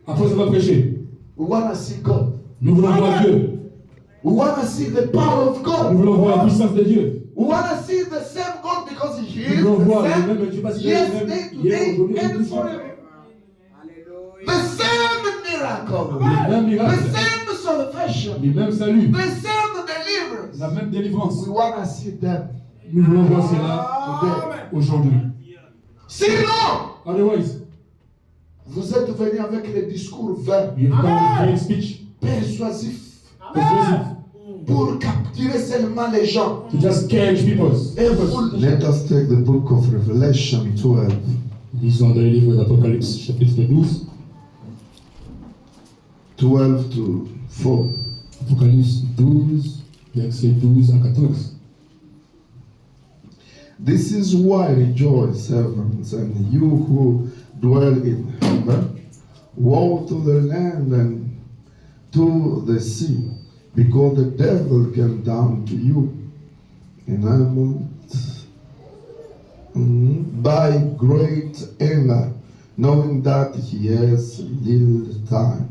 Après avoir prêché, We want to see God. nous voulons voir Dieu. We want to see the power of Nous God. voulons voir la puissance de Dieu. We want to see the same God because He Nous is voulons voir the le same même Dieu parce qu'il est le yesterday, même hier, today, aujourd'hui et and toujours. forever. The same miracle. Les mêmes The miracles, same salvation. les mêmes saluts, The same deliverance. la même délivrance. We want to see them. Nous voulons voir cela aujourd'hui. Sinon, Otherwise, vous êtes venus avec les discours vains, you have come with speech, persuasifs, persuasive, pour capturer seulement les gens. to just catch people. Et vous, let us take the book of Revelation 12. Lisons dans le livre d'Apocalypse, chapitre 12. 12 to 4. Apocalypse 12, versets 12 à 14. This is why rejoice, servants, and you who dwell in heaven. Woe to the land and to the sea, because the devil came down to you, enabled by great anger, knowing that he has little time.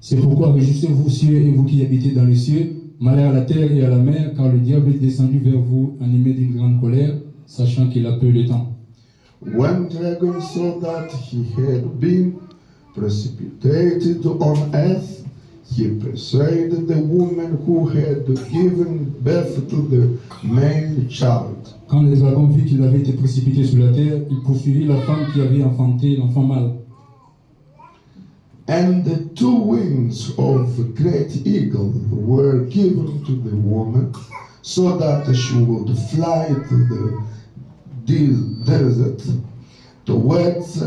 C'est pourquoi réjouissez-vous, cieux, et vous qui habitez dans les cieux, malheur à la terre et à la mer, car le diable est descendu vers vous, animé d'une grande colère, sachant qu'il a peu de temps. When Dragon saw that he had been precipitated on earth, he persuaded the woman who had given birth to the male child. Quand le dragon vit qu'il avait été précipité sur la terre, il poursuivit la femme qui avait enfanté l'enfant mâle. And the two wings of the great eagle were given to the woman, so that she would fly to the desert towards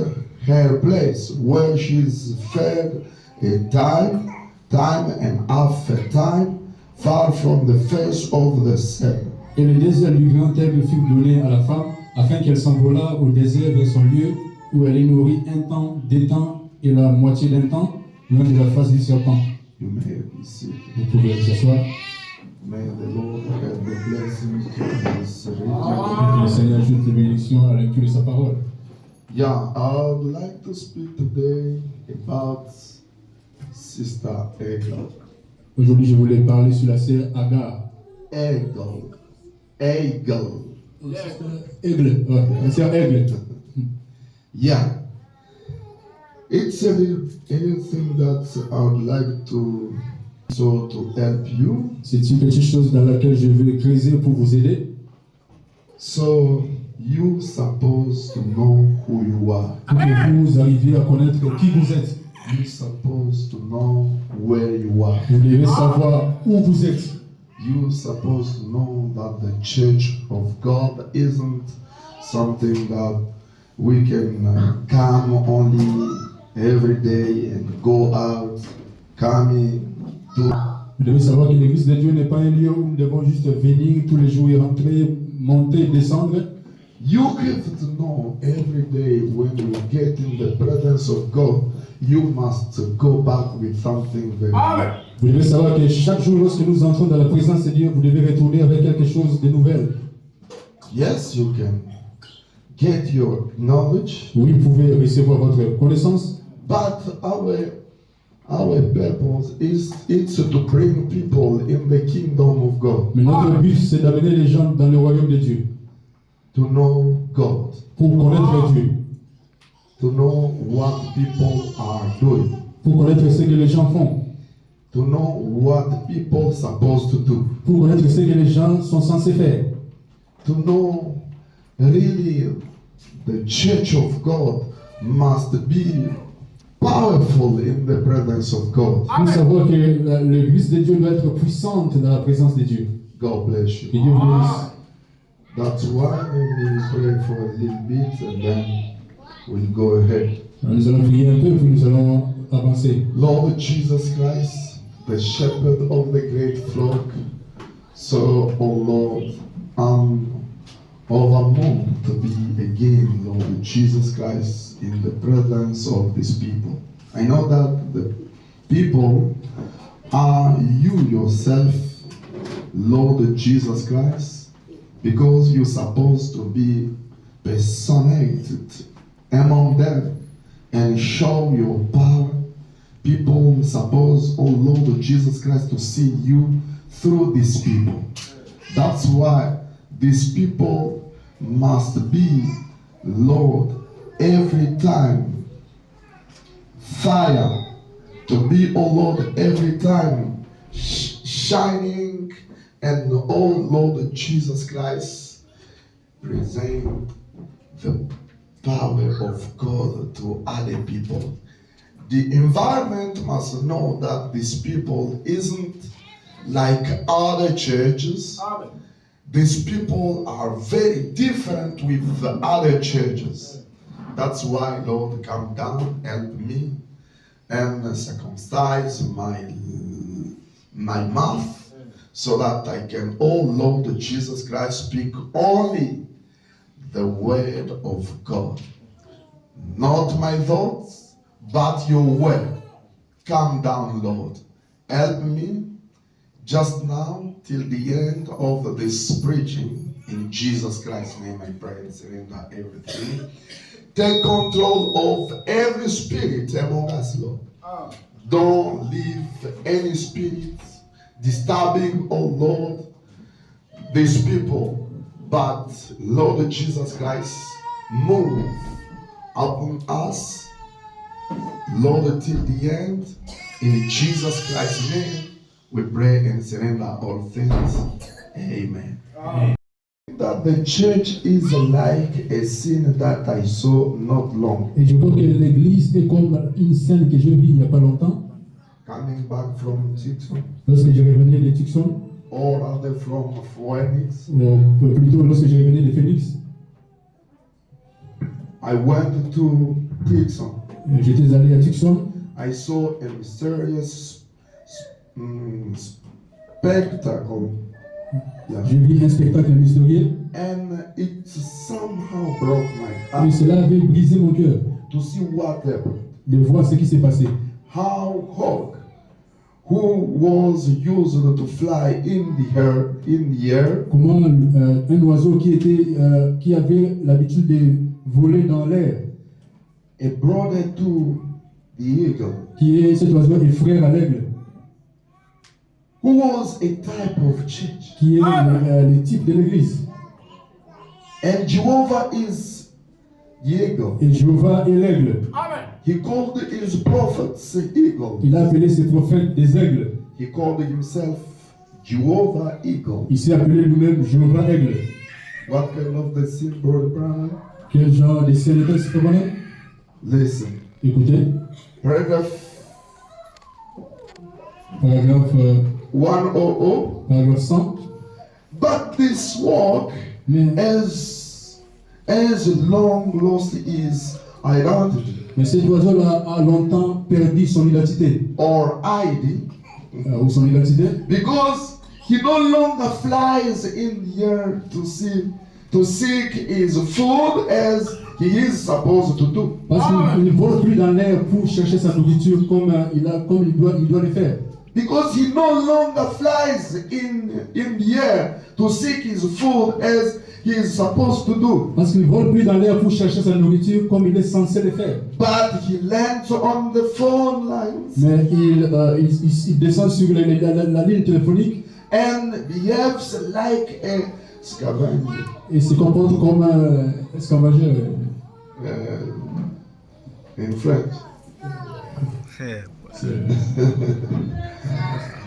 her place, where she is fed a time and half a time, far from the face of the sun. Et le désert du grand aigle fut donné à la femme, afin qu'elle s'envolât au désert vers son lieu, où elle est nourrie un temps, des temps et la moitié d'un temps, loin de la face du serpent. You may be seated. Vous pouvez vous asseoir. May the Lord have the blessing to this reading. Que le Seigneur ajoute les bénédictions à la lecture de sa parole. Yeah, I would like to speak today about Sister Eagle. Aujourd'hui, je voulais parler sur la sœur Agar. Eagle. Aigle, ouais, la sœur Aigle. Yeah. It's a little thing that I would like to help you. C'est une petite chose dans laquelle je vais creuser pour vous aider. So you supposed to know who you are. Pour que vous arriviez à connaître qui vous êtes. You supposed to know where you are. Vous devez savoir où vous êtes. You supposed to know that the church of God isn't something that we can come only every day and go out, coming to. Vous devez savoir que l'église de Dieu n'est pas un lieu où nous devons juste venir tous les jours et rentrer, monter, descendre. You have to know every day when you get in the presence of God, you must go back with something very good. Vous devez savoir que chaque jour, lorsque nous entrons dans la présence de Dieu, vous devez retourner avec quelque chose de nouvel. Yes, you can get your knowledge, Oui, vous pouvez recevoir votre connaissance, but our purpose is it's to bring people in the kingdom of God, mais notre but, c'est d'amener les gens dans le royaume de Dieu, to know God, pour connaître Dieu, to know what people are doing, pour connaître ce que les gens font, to know what people supposed to do, pour connaître ce que les gens sont censés faire, to know really the church of God must be powerful in the presence of God. pour savoir que l'église de Dieu doit être puissante dans la présence de Dieu. God bless you. Que Dieu vous bénisse. That's why we pray for a little bit and then we'll go ahead. Nous allons prier un peu, puis nous allons avancer. Lord Jesus Christ, the shepherd of the great flock, so, oh Lord, I'm overwhelmed to be again, Lord Jesus Christ, in the presence of these people. I know that the people are you yourself, Lord Jesus Christ, because you're supposed to be personated among them and show your power people suppose, oh Lord Jesus Christ, to see you through these people. That's why these people must be, Lord, every time fire, to be, oh Lord, every time shining, and oh Lord Jesus Christ, present the power of God to other people. The environment must know that these people isn't like other churches. Amen. These people are very different with the other churches. That's why, Lord, come down, help me, and circumcise my mouth, so that I can, oh Lord Jesus Christ, speak only the word of God. Not my thoughts, but your word. Come down, Lord. Help me just now till the end of this preaching. In Jesus Christ's name I pray and surrender everything. Take control of every spirit among us, Lord. Don't leave any spirit disturbing, oh Lord, these people. But Lord Jesus Christ, move upon us, Lord, till the end. In Jesus Christ's name, we pray and surrender all things. Amen. That the church is like a scene that I saw not long. Et je vois que l'église est comme une scène que j'ai vue il n'y a pas longtemps. Coming back from Tucson, Lorsque je revenais de Tucson, or rather from Phoenix, ou plutôt lorsque je revenais de Phoenix, I went to Tucson. j'étais allé à Tucson. I saw a mysterious spectacle. Yeah. J'ai vu un spectacle mystérieux And it somehow broke my et heart cela avait brisé mon cœur to see what happened. de voir ce qui s'est passé. How Hawk, who was used to fly in the air, Comment un oiseau qui avait l'habitude de voler dans l'air, a brother to the eagle, cet oiseau est frère à l'aigle, who was a type of church. qui est le type de l'église. And Jehovah is the eagle. Et Jéhovah est l'aigle. Amen. He called his prophets eagle. Il a appelé ses prophètes des aigles. He called himself Jehovah eagle. Il s'est appelé lui-même Jéhovah aigle. What kind of the sin, Brother Branham? Quel genre de ciel était ce moment? Listen. Écoutez, Paragraph paragraphe 100. 100. But this walk Mais as long lost his identity cet oiseau-là a longtemps perdu son identité. or ID Ou son identité. because he no longer flies in the air to seek his food as he is supposed to do. Parce qu'il ne vole plus dans l'air pour chercher sa nourriture comme il doit le faire. Because he no longer flies in the air to seek his food as he is supposed to do. Parce qu'il ne vole plus dans l'air pour chercher sa nourriture comme il est censé le faire. But he lands on the phone lines Mais il descend sur la ligne téléphonique and behaves like a scavenger. et se comporte comme un escavageur. In French.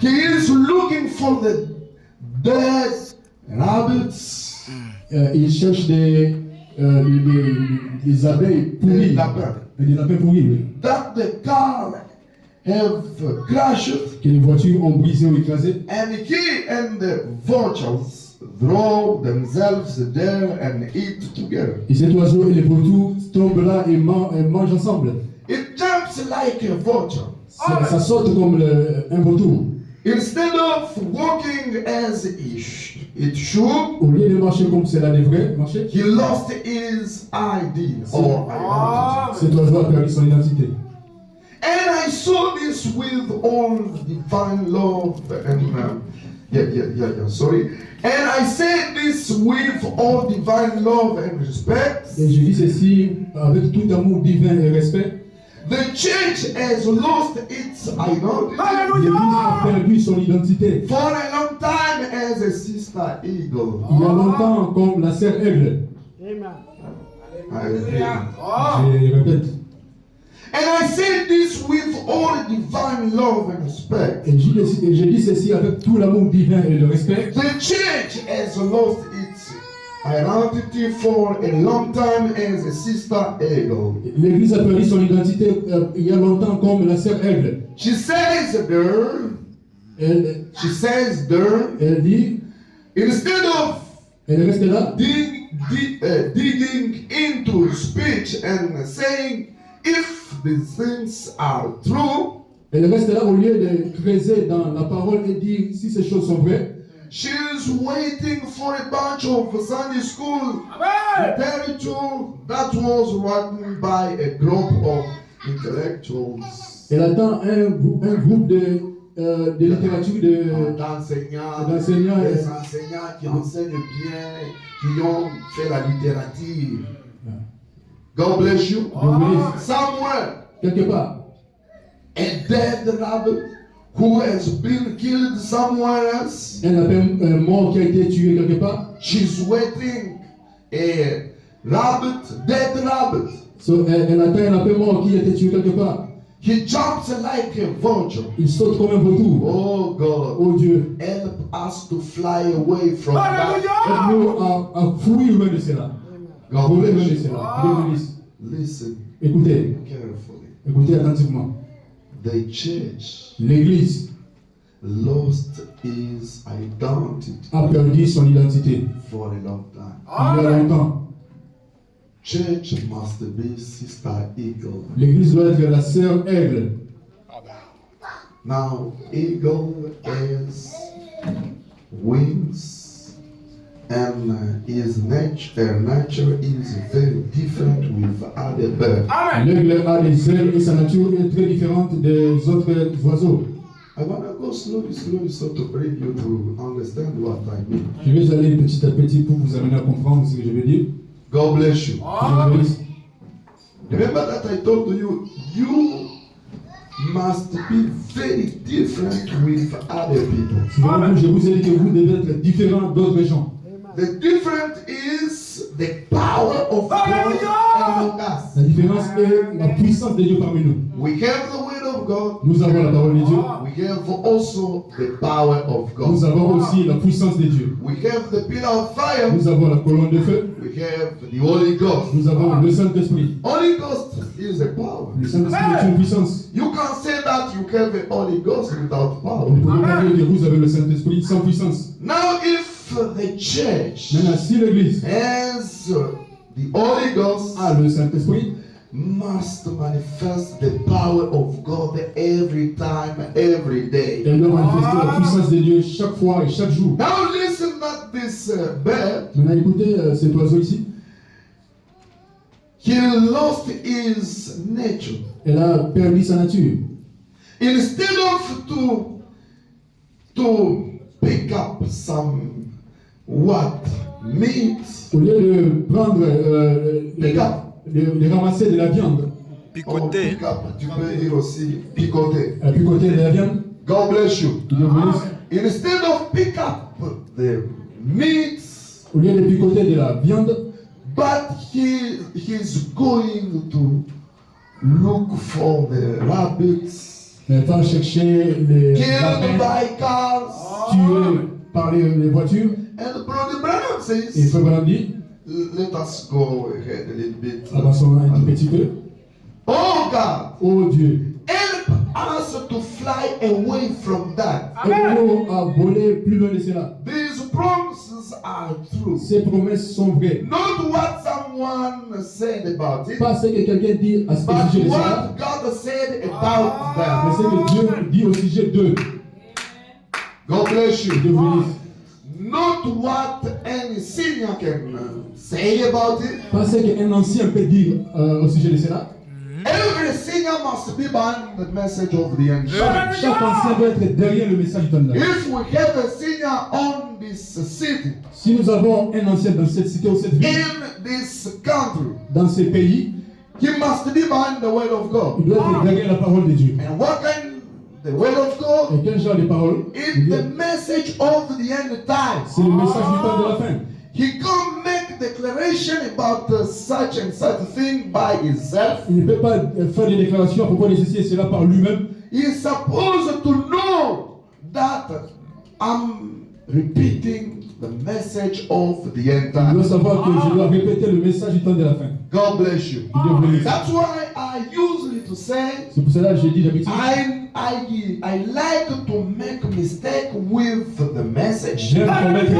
He is looking for the dead rabbits, Il cherche des abeilles pourries. des lapins, Des lapins pourris, oui. that the car have crashed, Que les voitures ont brisé ou écrasé. and he and the vultures throw themselves there and eat together. Et cet oiseau et les vautours tombent là et mangent ensemble. It jumps like a vulture. Ça saute comme un vautour. Instead of walking as it should, Au lieu de marcher comme cela devrait marcher, he lost his ID or identity. cet oiseau a perdu son identité. And I saw this with all divine love and sorry. And I said this with all divine love and respect, Et je dis ceci avec tout amour divin et respect, The church has lost its identity L'église a perdu son identité. for a long time as a sister eagle. Il y a longtemps comme la sœur aigle. I repeat. Je répète. And I say this with all divine love and respect. Et je dis ceci avec tout l'amour divin et le respect. The church has lost its identity for a long time as a sister eagle. L'église a perdu son identité il y a longtemps comme la sœur aigle. She says there, Elle dit, instead of elle reste là. digging into speech and saying if these things are true, Elle reste là au lieu de creuser dans la parole et dire si ces choses sont vraies. she's waiting for a bunch of Sunday school literature that was written by a group of intellectuals. Elle attend un groupe de littérature D'enseignants, d'enseignants. des enseignants qui enseignent bien, qui ont fait la littérature. God bless you. Somewhere, Quelque part, a dead rabbit who has been killed somewhere else. un mort qui a été tué quelque part. She's waiting a rabbit, dead rabbit. So, elle attend un lapin mort qui a été tué quelque part. He jumps like a vulture. Il saute comme un vautour. Oh God, Oh Dieu, help us to fly away from that. aide-nous à fuir loin de cela. God Voler loin bless de you. cela. Dieu bénisse. Listen Écoutez, carefully. écoutez attentivement. The church L'église lost its identity a perdu son identité for a long time. il y a longtemps. Church must be Sister Eagle. L'église doit être la sœur aigle. Now, eagle has wings, and his nature is very different with other birds. L'aigle a des ailes et sa nature est très différente des autres oiseaux. I want to go slowly, so to bring you to understand what I mean. Je vais aller petit à petit pour vous amener à comprendre ce que je veux dire. God bless you. Dieu bénisse. Remember that I told you, you must be very different with other people. Souvenez-vous, je vous ai dit que vous devez être différent d'autres gens. The difference is the power of God among us. La différence est la puissance de Dieu parmi nous. We have the word of God. Nous avons la parole de Dieu. We have also the power of Nous God. avons aussi la puissance de Dieu. We have the pillar of fire. Nous avons la colonne de feu. We have the Holy Ghost. Nous avons le Saint-Esprit. Holy Ghost is a power. Le Saint-Esprit est une puissance. You can't say that you have the Holy Ghost without Vous power. ne pouvez pas dire que vous avez le Saint-Esprit sans puissance. Now, if the church Maintenant, si l'Église has the Holy Ghost, a le Saint-Esprit, must manifest the power of God every time, every day. elle doit manifester la puissance de Dieu chaque fois et chaque jour. Now listen at this bird. Maintenant, écoutez cet oiseau ici. He lost his nature. Elle a perdu sa nature. Instead of to pick up some meat, Au lieu de prendre, de ramasser de la viande, or Picoté. pick up, tu peux dire aussi picoter. à picoter de la viande, God bless you. Dieu bénisse. Instead of pick up the meat, Au lieu de picoter de la viande, but he's going to look for the rabbits elle va chercher les killed lapins by cars. tués par les voitures. And Brother Branham Et says, Frère Branham dit, let us go ahead a little bit. avançons un tout petit peu. Oh God, Oh Dieu, help us to fly away from that. aide-nous à voler plus loin de cela. These promises are true. Ces promesses sont vraies. Not what someone said about it, Pas ce que quelqu'un dit à ce but sujet de cela, what God said about mais them. ce que Dieu dit au sujet d'eux. God bless Dieu you. vous bénisse. Not what any senior can say about it. Pas ce qu'un ancien peut dire au sujet de cela. Every senior must be behind the message of the angel. Chaque ancien doit être derrière le message du tonnerre. If we have a senior on this city, Si nous avons un ancien dans cette cité ou cette ville, in this country, dans ces pays, He must be behind the word of God. Il doit être derrière la parole de Dieu. And what kind the word of God Et quel genre de parole? is the message of the end time. C'est le message du temps de la fin. He can't make declaration about such and such thing by himself. Il ne peut pas faire des déclarations à propos de ceci et cela par lui-même. He is supposed to know that I'm repeating the message of the end Il doit time. savoir que je dois répéter le message du temps de la fin. God bless you. Que Dieu vous bénisse. That's why I usually to say C'est pour cela que j'ai dit d'habitude. I like to make mistake with the message J'aime commettre les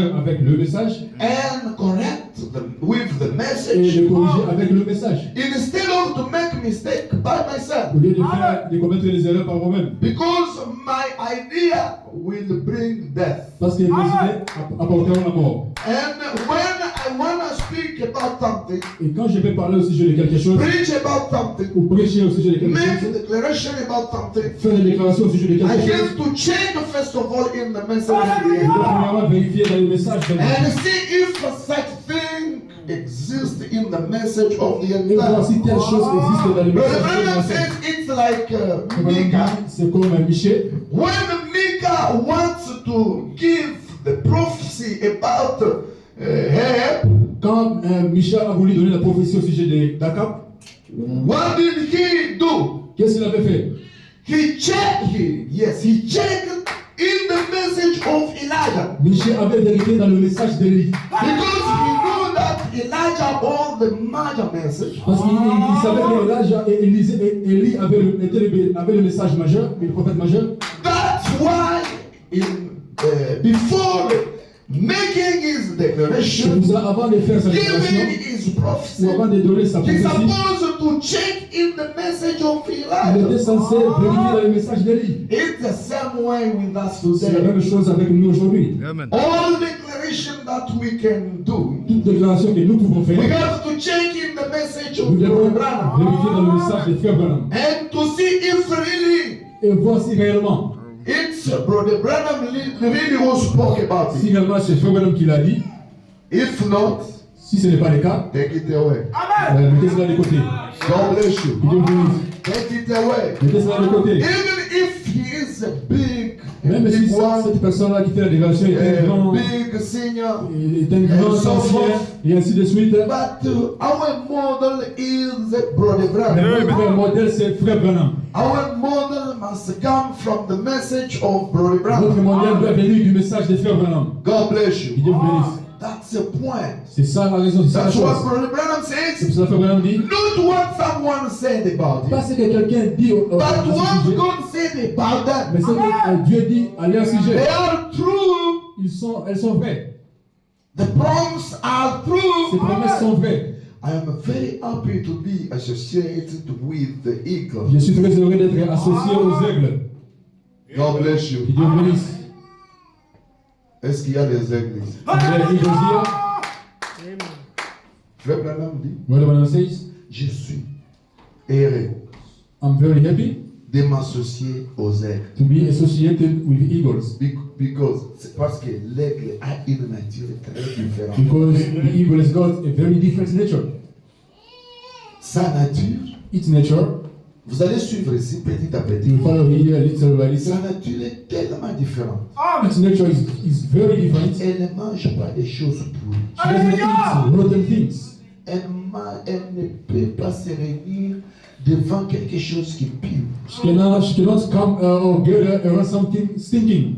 erreurs avec le message and correct with the et message les corriger avec le message. instead of to make mistake by myself, Au lieu de commettre les erreurs par moi-même. because my idea will bring death. Parce que mes idées apporteront la mort. And when I want to speak about something, Et quand je vais parler au sujet de quelque chose, preach about something, ou prêcher au sujet de quelque make a chose, declaration about something, faire des déclarations au sujet de I quelque chose, have to check first of all in the message of the je end. dois premièrement vérifier dans le message. And see if such thing exists in the message of the end Et voir time. si telle chose existe dans le Brother message de la Branham fin. says it's like Micah. C'est comme un Michel. When Micah wants to give the prophecy about Ahab, Quand Michel a voulu donner la prophétie au sujet d'Akab, what did he do? qu'est-ce qu'il avait fait? He checked in the message of Elijah. Michel avait vérifié dans le message d'Élie. Because he knew that Elijah brought the major message. Parce qu'il savait que Élie avait le message majeur, le prophète majeur. That's why before making his C'est declaration, pour ça, avant de faire sa déclaration, giving his prophecy, ou avant de donner sa he's prophétie, supposed to check in the message of il était Elijah. censé vérifier dans le message d'Élie. It's the same way with us C'est la today. même chose avec nous aujourd'hui. All declaration that we can do, Toute déclaration que nous pouvons we faire, have to check in the message nous of devons Brother Branham vérifier dans le message de Frère Branham and to see if really et voir si réellement, it's Brother Branham really who spoke about si it. réellement c'est Frère Branham qui l'a dit. If not, Si ce n'est pas le cas, take it away. mettez cela de côté. God bless you. Que Dieu vous bénisse. Take it away. Mettez cela de côté. Even if he is a big Même si one, cette personne-là qui fait la déclaration est un a grand, big senior, est un grand so ancien, forth. et ainsi de suite. but our model is Brother Branham. Notre modèle, c'est Frère Branham. Our model must come from the message of Brother Notre Branham. modèle doit venir du message de Frère Branham. God bless Que you. Dieu vous bénisse. That's the point. C'est ça la raison, c'est ça la That's what chose. Brother Branham C'est says. pour ça que Frère Branham dit, Not what someone said about pas it, ce que quelqu'un dit but à ce what sujet, God said about mais them. ce que Dieu dit à leur They sujet. are true. Elles sont vraies. The promises are Ces promesses true. sont vraies. I am very happy to be associated with the eagle. Je suis très heureux d'être associé aux aigles. God bless Que you. Dieu vous bénisse. Est-ce qu'il y a des aigles ici? Les eagles here, Frère Branham dit, Brother Branham says, je suis heureux I'm very happy de m'associer aux aigles. to be associated with eagles. Because c'est parce que l'aigle a une nature très différente. Because the eagle has got a very different nature. Sa nature, Its nature, vous allez suivre ici petit à petit. you follow here little by Sa little. nature est tellement différente. Its nature is very different. Elle ne mange pas des choses pourries. She doesn't eat rotten things. Elle ne peut pas se réunir devant quelque chose qui pue. She cannot come or gather around something stinking.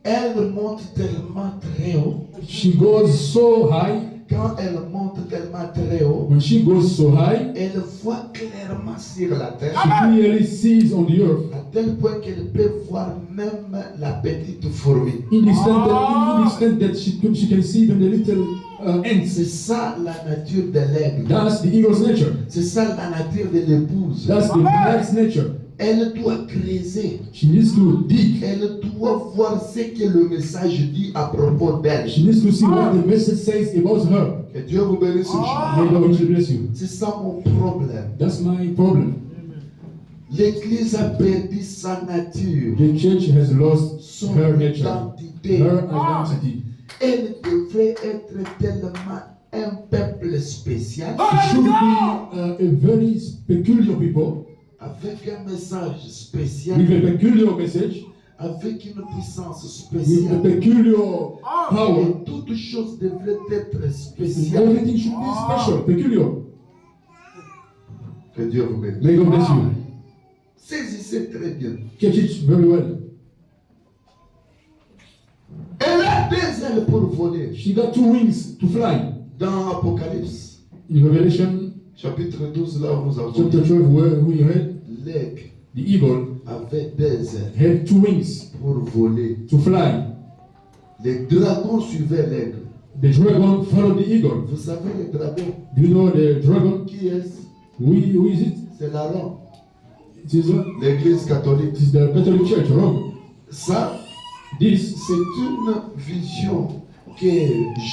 Elle monte tellement très haut. She goes so high. Quand elle monte tellement très haut, When she goes so high, elle voit clairement sur la terre, she clearly sees on the earth à tel point qu'elle peut voir même la petite fourmi. in the extent that she can see even the little ants. C'est ça la nature de l'aigle. That's the eagle's nature. C'est ça la nature de l'épouse. That's the black's nature. Elle doit creuser. She needs to dig. Elle doit voir ce que le message dit à propos d'elle. She needs to see what the message says about her. Que Dieu vous bénisse. May the Lord bless you. C'est ça mon problème. That's my problem. L'église a perdu sa nature, The church has lost son her nature, identité. her identity. Elle devrait être tellement un peuple spécial It should be a very peculiar people avec un message with spécial, a peculiar message, avec une puissance with a spéciale. peculiar power. Et toutes choses devraient être spéciales. Everything should be special, peculiar. Que Dieu vous bénisse. May God bless you. Saisissez très bien. Catch it very well. Elle a des ailes pour voler. She got 2 wings to fly. Dans Apocalypse, In Revelation chapitre 12, là où nous avons chapter dit, 12, where we read, l'aigle the eagle avait des ailes had 2 wings pour voler. to fly. Les dragons suivaient l'aigle. The dragon followed the eagle. Vous savez, les dragons, Do you know the dragon? qui est-ce? Who is it? C'est la Rome, It l'église catholique. is the Catholic Church, Rome. Ça, This c'est une vision que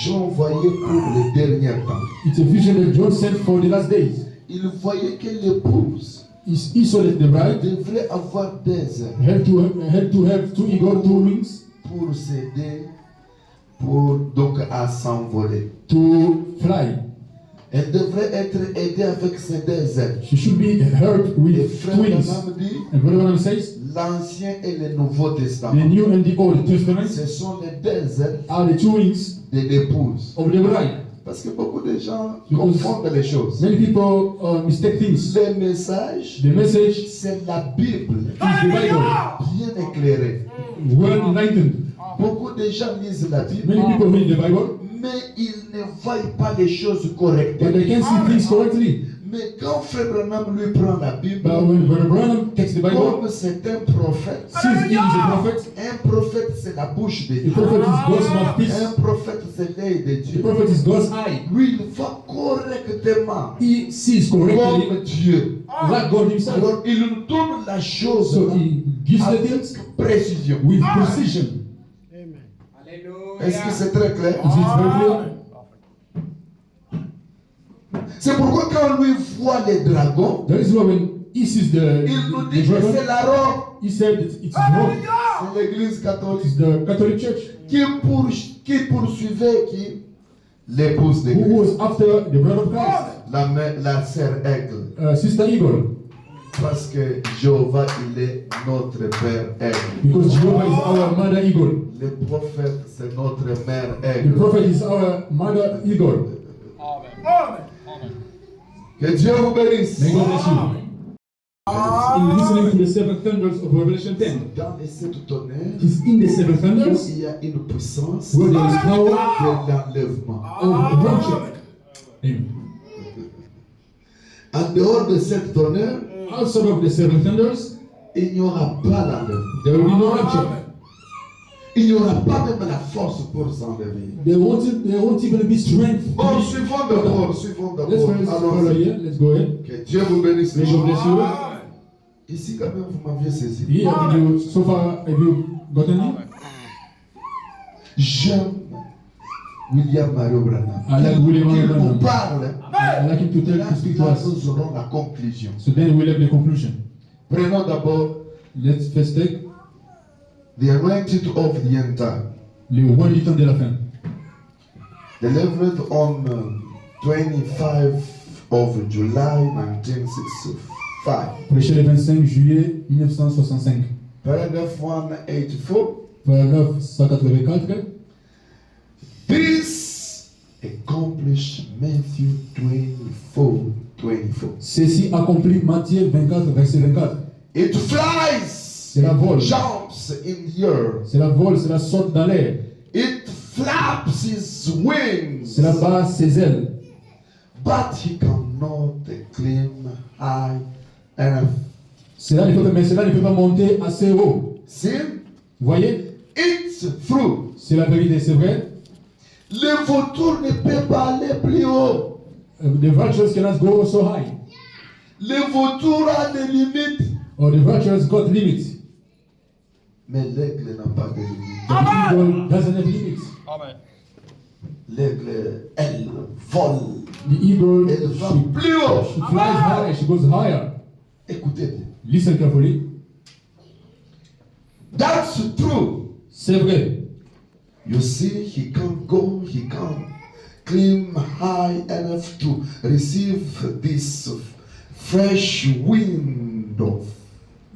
Jean voyait pour les derniers temps. it's a vision that John sent for the last days. Il voyait que l'épouse He saw that the bride devrait avoir des ailes had to have 2 eagles, 2 wings pour s'aider, pour donc à s'envoler. to fly. Elle devrait être aidée avec ses deux ailes. She should be hurt Et with frère twins. Branham dit, And Brother Branham says, l'Ancien et le Nouveau the Testament, New and the Old Testament ce sont les deux ailes are the 2 wings de l'épouse. of the bride. Parce que beaucoup de gens Because confondent les choses. Many people mistake things. Le message, The message is c'est la Bible the Bible, bien éclairée. well enlightened. Beaucoup de gens lisent la Bible, Many people read the Bible, mais ils ne voient pas les choses but correctement. they can see things correctly. Mais quand Frère Branham lui prend la Bible, But when Brother Branham takes the Bible, comme c'est un prophète, since he is a prophet, un prophète c'est la bouche de the Dieu. prophet is God's mouthpiece. Un prophète c'est l'œil de The Dieu. prophet is God's eye. Lui, il voit correctement He sees correctly comme Dieu. like God himself. Alors, il nous donne la chose So he gives the avec things précision. with precision. Est-ce que c'est très clair? Is it very clear? C'est pourquoi quand lui voit les dragons, That is why when he sees il nous the dit que c'est dragon, la Rome, he said it's wrong. c'est l'église catholique It's the Catholic Church qui poursuivait qui? L'épouse de who Christ, was after the bride of Christ, la sœur aigle. Sister Eagle, Parce que Jéhovah, il est notre Père aigle. because Jehovah is our mother eagle. Le prophète, c'est notre mère The aigle. prophet is our mother eagle. Que Dieu vous bénisse. May God bless you. In listening to the 7 thunders of Revelation 10, Dans les sept tonnerres, it is in the 7 thunders il y a une puissance where there is power de l'enlèvement. of rapture. Amen. En dehors de sept tonnerres, Outside of the 7 thunders, il n'y aura pas l'enlèvement. there will be no rapture. Il n'y aura pas même la force pour s'enlever. There won't even be strength. Bon, suivons d'abord, suivons Let's d'abord. first follow Allons-y. here. Let's go ahead. Que Dieu vous bénisse. May God bless you. Ici, quand même, vous m'aviez saisi. Here, so far, have you gotten it? J'aime William Mario Branham. I like William Mario Qu'il Branham. nous parle. I like him to Là, to speak to us. nous aurons la conclusion. So then we'll have the conclusion. Prenons d'abord Let's first take the anointing of the end time. le roi du temps de la fin. Delivered on 25 of July 1965. Prêché le 25 juillet 1965. Paragraph 184. Paragraphe 184. This accomplished Matthew 24:24. Ceci accomplit Matthieu 24, verset 24. It flies. C'est la vol. Jumps in the air. C'est la vol, c'est la saute dans l'air. It flaps his wings. C'est la bat ses ailes. But he cannot climb high enough. Mais cela ne peut pas monter assez haut. See? Vous voyez? It's true. C'est la vérité, c'est vrai. Le vautour ne peut pas aller plus haut. The vultures cannot go so high. Le vautour a des limites. Or the vultures got limits. Mais l'aigle n'a pas de limites. The eagle doesn't have limits. L'aigle, elle vole. The eagle, Elle va she plus haut. flies high, she goes higher. Écoutez bien. Listen carefully. That's true. C'est vrai. You see, he can't go, he can't climb high enough to receive this fresh wind of.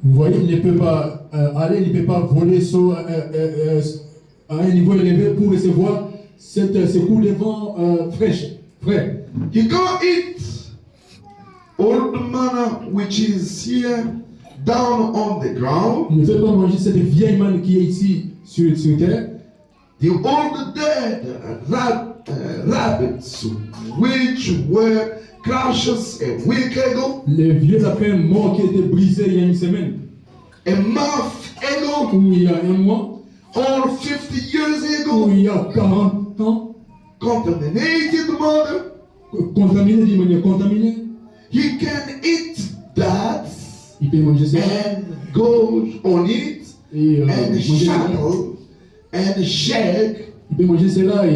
Vous voyez, il ne peut pas aller, il ne peut pas voler sur, à un niveau élevé pour recevoir ce coup de vent frais. He can't eat all the manna which is here down on the ground. Il ne peut pas manger cette vieille manne qui est ici sur terre. The old dead rabbits which were crushed a week ago. Les vieux lapins morts qui étaient brisés il y a une semaine. A month ago. Ou il y a un mois. Or 50 years ago. Ou il y a 40 ans. Contaminated mother. Contaminé d'une manière contaminée. He can eat that. Il peut manger ça. And go on it. Et and shackle. And shake. Il peut manger cela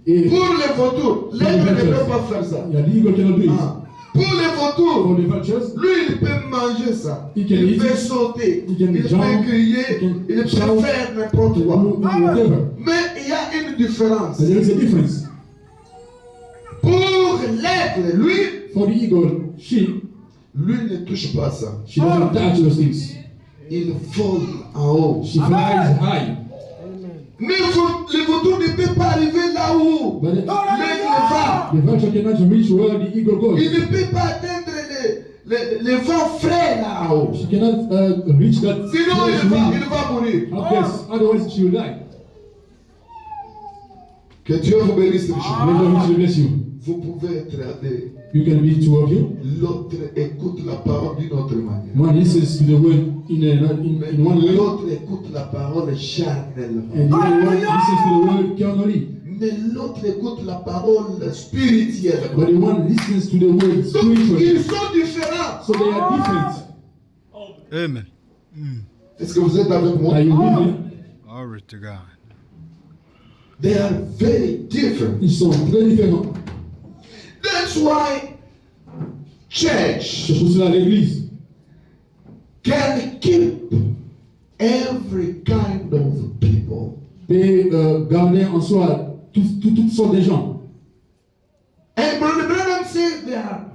et pour les vautours, l'aigle ne peut pas faire ça. Il y a l'eagle cannot do it. Pour les vautours, For the vultures, lui il peut manger ça. He can Il eat peut it. sauter, He can il jump. peut crier, He can il peut shout. faire n'importe quoi. whatever. Mais il y a une différence. But there is a difference. Pour l'aigle, lui, For the eagle, lui ne touche pas ça. she doesn't touch those things. Il vole en haut. She flies high. Mais le vautour ne peut pas arriver là où But l'aigle va. the vulture cannot reach where the eagle goes. Il ne peut pas atteindre les vents frais là haut. She cannot reach that. Sinon il va mourir. Otherwise, she will die. Que Dieu vous bénisse richement. May God bless you. Vous pouvez être allé. You can be two of you. L'autre écoute la parole d'une autre manière. One listens to the word in one way, L'autre écoute la parole charnellement. and the other one listens to the word carnally. Mais l'autre écoute la parole spirituelle. But the one listens to the word Donc spiritually. ils sont différents. So they are different. Amen. Est-ce que vous êtes avec moi? Are you with me? Glory to God. They are very different. Ils sont très différents. That's why church C'est pour cela l'église can keep every kind of people. peut garder en soi toutes sortes de gens. And Brother Branham said there are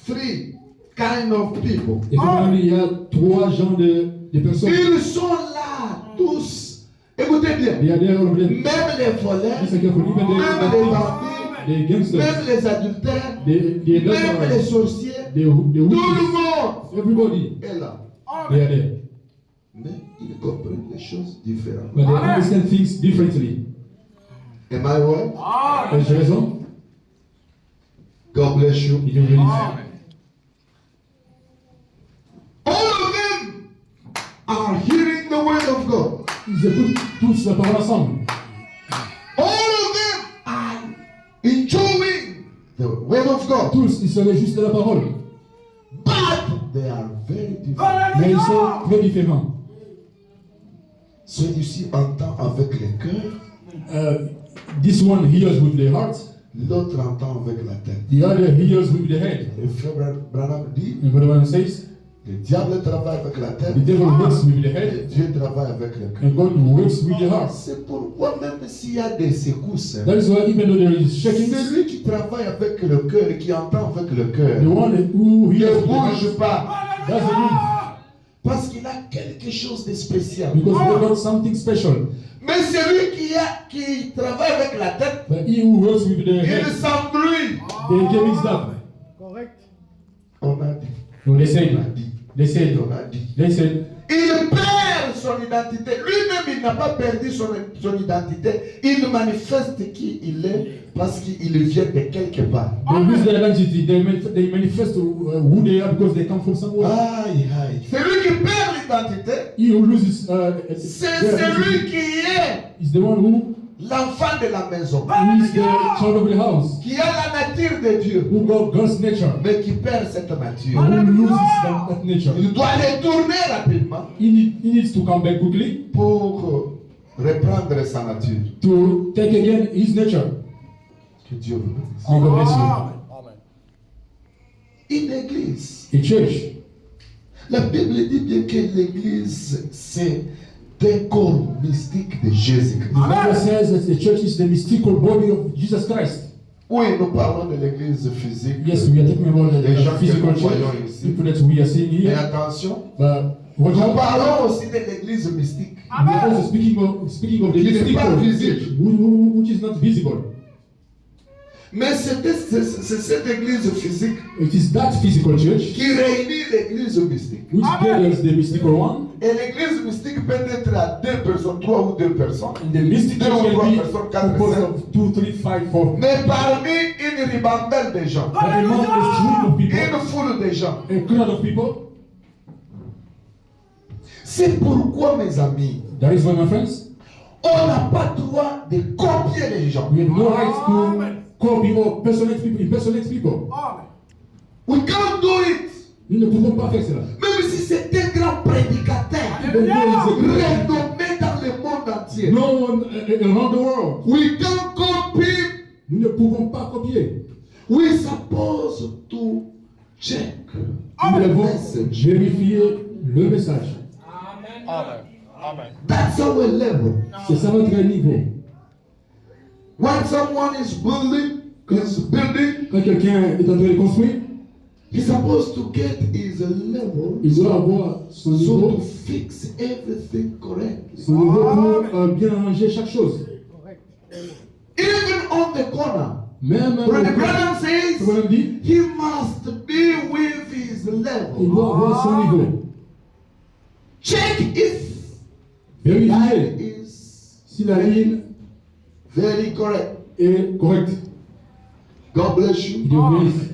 three kind of people. Et finalement, il y a trois genres de personnes. Ils sont là tous. Écoutez bien. Il y a des Même les voleurs, This is careful. Even même les bandits, the gangsters, même les adultères, the même les adulterers, sorciers, the tout le witches, monde everybody, est là. they are there. Mais ils comprennent les choses différemment. But they understand things differently. Am I right? Est-ce que j'ai raison? God bless you. Il nous bénisse. All of them are hearing the word of God. Ils écoutent tous la parole ensemble. All of them are enjoying the word of God. Tous, ils se réjouissent de la parole. But they are very different. Mais ils sont très différents. Celui-ci entend avec le cœur, This one hears with the heart, l'autre entend avec la tête. the other hears with the head. Le frère Branham dit, And what the one says, le diable travaille avec la tête, the devil works with the et head, Dieu travaille avec le cœur. and God works with the heart. C'est pourquoi même s'il y a des secousses, That is why even though there is shaking, celui qui travaille avec le cœur et qui entend avec le cœur the one who ne hears with the bouge heart pas doesn't move, parce qu'il a quelque chose de spécial. because God got something special. Mais celui qui travaille avec la tête, But he who works with the il head, s'embrouille. they get mixed up. On a dit, No, they on said, a dit, they said, on a dit. they said, Il perd son identité. Lui-même, il n'a pas perdu son identité. Il manifeste qui il est parce qu'il vient de quelque part. they lose their identity, they manifest who they are because they come from somewhere. Aïe, aïe. Celui qui perd l'identité, He who loses c'est their celui identity qui est is the one who l'enfant de la maison, is the child of the house, qui a la nature de Dieu, who got God's nature, mais qui perd cette nature. who loses that nature. Il doit retourner rapidement He needs to come back quickly pour reprendre sa nature. to take again his nature. Que Dieu vous bénisse. And God bless you. Une église. A church. La Bible dit bien que l'église, c'est un corps mystique de Jésus-Christ. The Bible says that the church is the mystical body of Jesus Christ. Oui, nous parlons de l'église physique. Yes, we are talking about Les gens the que physical nous voyons church, ici. people that we are seeing Mais here. attention, But what nous you parlons aussi de l'église mystique. we are also speaking of the Qui n'est pas mystical visible. church, which is not visible. Mais c'est cette église physique It is that physical church qui réunit l'église mystique. which gathers the mystical one, Et l'église mystique peut être à 2 personnes, 3 ou 2 personnes. and the mystic Deux church ou trois can be personnes, quatre, composed cinq. of 2, 3, 5, 4. Mais parmi une ribambelle de gens, But among a stream of people, une foule de gens, a crowd of people, c'est pourquoi, mes amis, that is why, my friends, on n'a pas droit de copier les gens. we have no right to copy or impersonate people. We can't do it. Nous ne pouvons pas faire cela. Même si c'est un grand prédicateur, Even though he's a renommé dans le monde entier. known around the world, We can't copy. nous ne pouvons pas copier. We supposed to check Nous the devons message. vérifier le message. That's our level. C'est ça notre niveau. When someone is building, Quand quelqu'un est en train de construire, he's supposed to get his level il doit avoir son so niveau, to fix everything correctly. son niveau pour bien arranger chaque chose. Even on the corner, Même Brother Branham says comme on dit, he must be with his il level. doit avoir son niveau. Check if Vérifier that is si la ligne very correct. est correcte. God bless Il you. doit vérifier.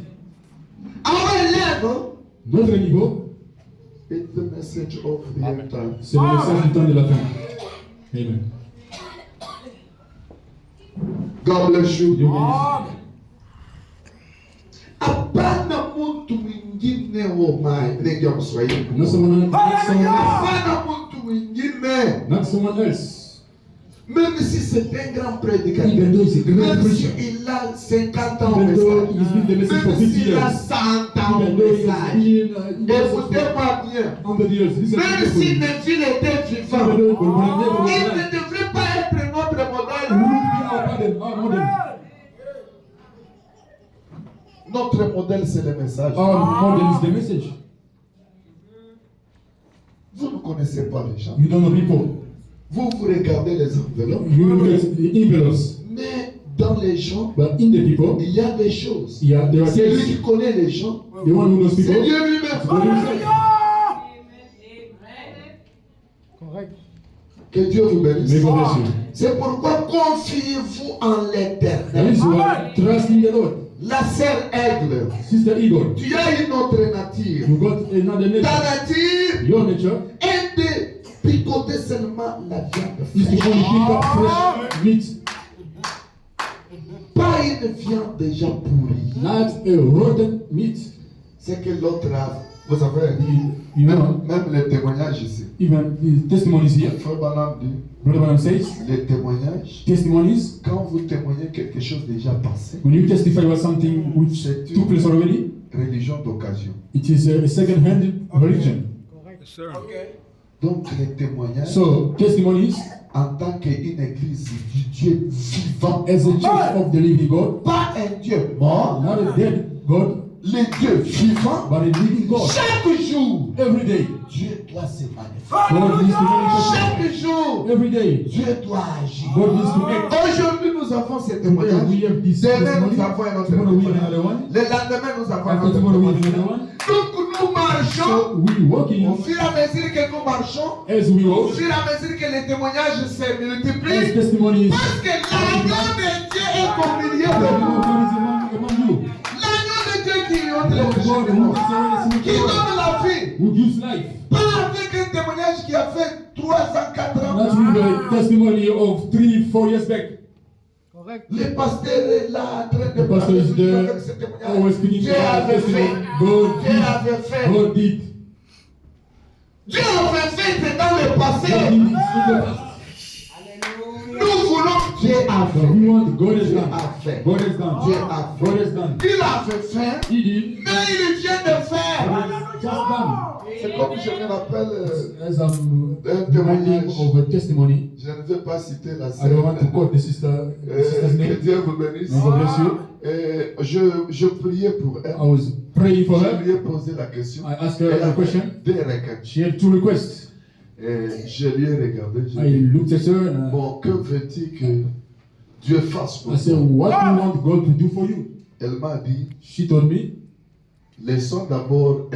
Our level Notre niveau, is the message of the end time. c'est le message du temps de la fin. Amen. God bless Dieu you. bénisse. Hapana mtu mwingine nenge wa Kiswahili. Not someone Hapana mtu mwingine. not someone else. Même si c'est un grand prédicateur, Even though he's a great même preacher, s'il a 50 ans au even though message, he's been the message for même 50 s'il a years, 100 ans even au though he has message, been écoutez-moi bien, 100 years, listen même si to me. Neville était Even vivant, though il he ne devrait pas être notre will modèle. be our model. Notre modèle, c'est le message. Our model is the message. Vous ne connaissez pas les gens. You don't know people. Vous regardez les enveloppes, You look at the envelopes. mais dans les gens, But in the people, il y a des choses. there are C'est lui things. qui connaît les gens. The one who knows C'est people, Dieu lui-même. it's God himself. Que Dieu vous bénisse. May God bless you. C'est pourquoi confiez-vous en That l'éternel. is why trust in the Lord. La sœur Aigle, Sister Igor, tu as une autre nature. you got another Ta nature. nature Your nature est de picoter seulement la viande is to fraîche. only pick up fresh meat, Pas une viande déjà pourrie. not a rotten meat. C'est que l'autre a. Vous savez, You know, même les témoignages ici. even the testimonies here, Frère Branham dit, Brother Branham says, les témoignages, testimonies, quand vous témoignez quelque chose déjà passé, when you testify about something which took place already, religion d'occasion. it is a second-hand religion. Yes, sir. Donc les témoignages, So, testimonies, en tant qu'une église du Dieu vivant, as a church of the living God, pas un Dieu mort, not a dead God, le Dieu vivant, but a living God. chaque jour, Every day, Dieu doit se manifester. God needs to manifest. Chaque jour, Every day, Dieu doit agir. God needs to act. Aujourd'hui, nous avons ces Today témoignages. we have this Demain, testimony. nous avons un autre Tomorrow we have témoignage. another one. Le lendemain, nous avons un After autre tomorrow we have témoignage. another one. Donc, nous marchons So we walking au fur et à mesure que nous marchons, as we au walk, fur et à mesure que les témoignages se as multiplient, testimonies. parce que l'agneau de Dieu est au milieu de nous. Among you. L'agneau de Dieu qui ôte les Lord péchés God du who monde, takes away the sin of qui the world, donne la vie. who gives life. Pas avec un témoignage qui a fait 3 ans, 4 Not ans. with the testimony of 3-4 years back. Le pasteur est là en train de The pastor is parler there, avec ce témoignage. always speaking Dieu about the avait fait. testimony. God Dieu did. avait fait. God did. Dieu avait fait, c'est dans le passé. God did it in the past. Nous voulons Dieu a But fait. we want God has Dieu done. a fait. God has done. Dieu a fait. God has done. Il avait fait, He did. mais il vient de God faire. has just done. C'est comme je me rappelle, As I'm Un reminding témoignage. of a testimony, je ne veux pas citer la I don't want to scène. quote the sister's Que name. Dieu vous bénisse. May God bless you. Et je priais pour elle. I was praying for Je her. lui ai posé la question. I asked her Elle a avait question. des requêtes. She had 2 requests. Et je lui ai regardé. Je I lui ai dit, looked at her and bon, que veux-tu que Dieu fasse pour I said, toi? what do you want God to do for you? Elle m'a dit, She told me, laissons d'abord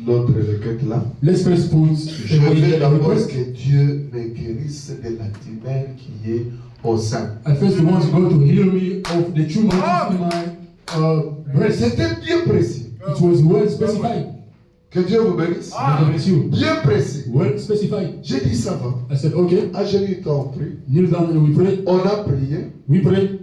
l'autre requête là. let's first put Je away veux the d'abord request. que Dieu me guérisse de la tumeur qui est au sein. I first want God to heal me of the tumor in my breast. C'était bien précis. It was well specified. Que Dieu vous bénisse. God bless you. Bien précis. Well specified. J'ai dit ça va. I said, okay, Ah, j'ai eu temps pris. kneel down and we pray. On a prié. We pray.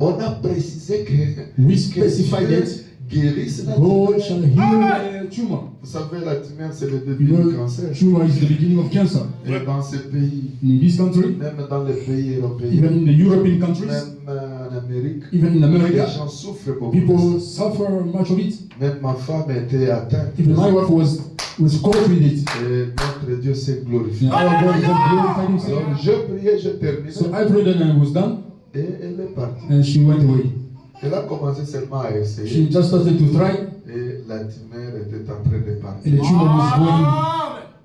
On a précisé que We que specified Dieu that guérisse la God tumeur. shall heal the tumor. Vous savez, la tumeur, c'est le début You du know, cancer. tumor is the beginning of cancer. Et dans ces pays, In this country, même dans les pays even européens, in the European countries, même en Amérique, even in les America, gens souffrent beaucoup. de people ça. suffer much of it. Même ma femme était atteinte. Even my wife was caught with it. Et notre Dieu s'est glorifié. And our God has glorified Himself. Alors, je priais, je terminais. So I prayed and I was done, Et elle est partie. and she went away. Elle a commencé seulement à essayer. She just started to try, Et la tumeur était en train de and partir. the tumor was going.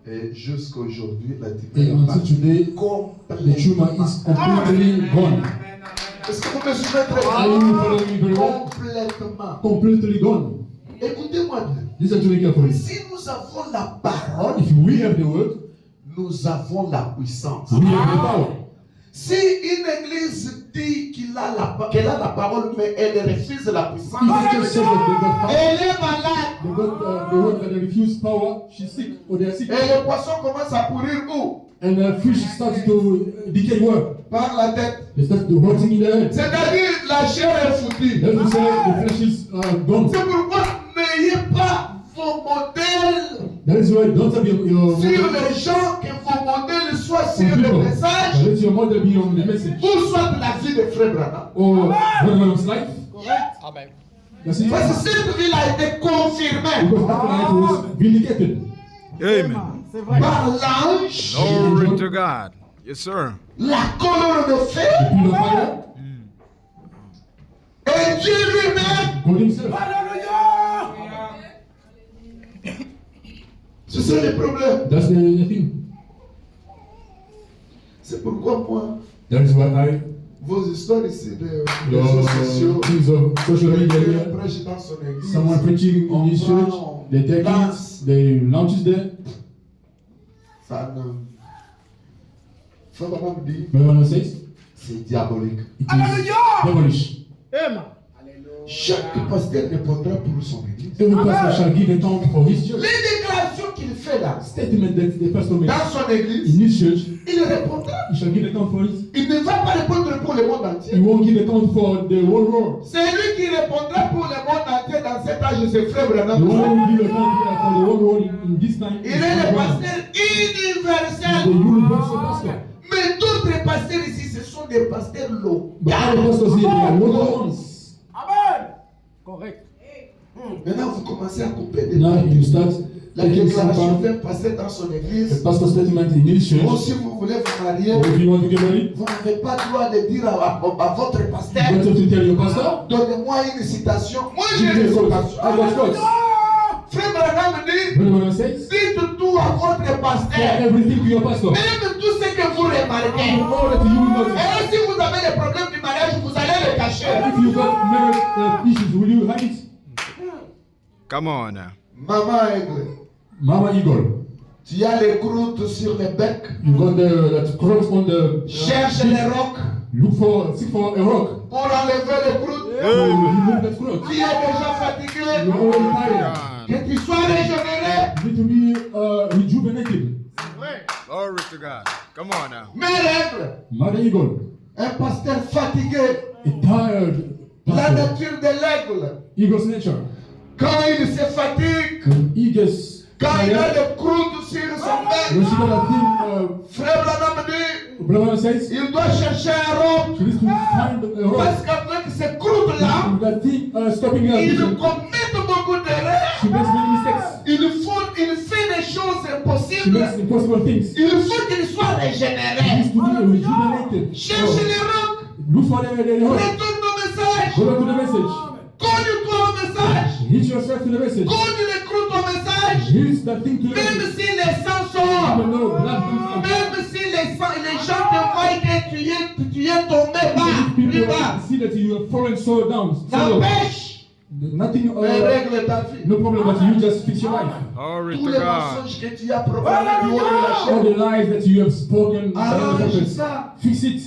Et jusqu'à aujourd'hui, la And tumeur est until partie. today, the tumor is completely gone. Est-ce que vous me suivez très Are bien? you following me very well? Complètement. Completely gone. Écoutez-moi bien. Listen to me carefully. Si nous avons la parole, If we have the word, nous avons la puissance. we have the power. Si une église dit qu'elle a la parole, mais elle refuse la puissance, If it just says that they got power, elle est malade. they got the word that they refuse power, she's sick or they are sick. Et le poisson commence à pourrir où? And the fish starts to decay where? Par la tête. They start to rotting in the head. C'est-à-dire la chair est foutue. That is say the flesh is gone. C'est pourquoi n'ayez pas vos modèles That is why don't have your sur model les gens, que vos modèles soient on sur le people. message But let your model be on the message. ou soit la vie de Frère Branham. Or one man's life. That's it. Parce que cette vie a été confirmée Because that life was vindicated. Amen. par l'ange, Glory to God. Yes, sir. la colonne de feu The pillar of fire, et Dieu lui-même. God Himself. Ce sont les problèmes. That's the thing. C'est pourquoi moi, That is why vos histoires ici, les your réseaux sociaux, things of social media, quelqu'un prêche dans son église, someone preaching in his church, they take it, they launch it there. ça ne... Frère Branham dit, Remember what it says? c'est diabolique. It is devilish. Chaque pasteur répondra pour son église. Every pastor shall give account for his church. Les déclarations qu'il fait là, Statement that the pastor makes dans son église, in his church, il répondra. he shall give account for it. Il ne va pas répondre pour le monde He entier. won't give account for the whole world. C'est lui qui répondra pour le monde entier dans cet âge de ses frères The one Branham. who give account for the whole world in this time Il is est le the pasteur the universel. universal pastor. Mais d'autres pasteurs ici, ce sont des pasteurs locaux. But other pastors here, they are local ones. Maintenant, vous commencez à couper des Now you start La taking some déclaration part, d'un pasteur dans son the église. pastor statement in his Ou church, si vous voulez vous marier, or if you want to get married, vous n'avez pas le droit de dire à votre you pasteur, want to tell your pastor, donnez-moi une citation. Moi, j'ai give une me a quote. citation. I got quotes. Frère Branham dit, Remember what it says? dites tout à votre Tell pasteur. everything to your pastor. Même tout ce que vous remarquez. All that you know. Et si vous avez des problèmes du mariage, vous allez le cacher. If you got marriage issues, will you hide it? Come on now. Maman Aigle, Mama Eagle, tu as les croûtes sur le bec. you got that cross on the. Cherche les rocs Seek for a rock. pour enlever les croûtes. Remove that cross. Tu es déjà fatigué. You're already tired. Que tu sois régénéré. You need to be rejuvenated. Glory to God. Come on now. Mère Aigle, Mother Eagle, un pasteur fatigué. a tired La pastor. nature de l'aigle. Eagle's nature. Quand il se fatigue, When he gets quand il a tired, des croûtes sur son bec, when she got a thing, Frère Branham dit, Brahma says, il doit chercher un roc. she needs to find a rock. Parce qu'avec ces croûtes-là, With that thing stopping her il vision, commet beaucoup d'erreurs. she makes many mistakes. Il fait des choses She impossibles. makes impossible things. Il faut qu'il soit She régénéré. needs to be rejuvenated. Cherche les rocs. Look for the rock. Retourne au message. Go back to the message. Cogne-toi au message. Hit yourself to the message. Cogne les croûtes au message. Hit that thing to the Même message. si les sangs sortent. Even though blood comes out. Même si les gens te voient que tu es tombé bas, plus People bas. see that you have fallen so down. Ça So pêche. nothing, Mais règle ta vie. no problem, but you just fix your life. Glory Tous to les God. mensonges que tu as proclamés du haut de la All chair. the lies that you have spoken, Arrange ça. fix it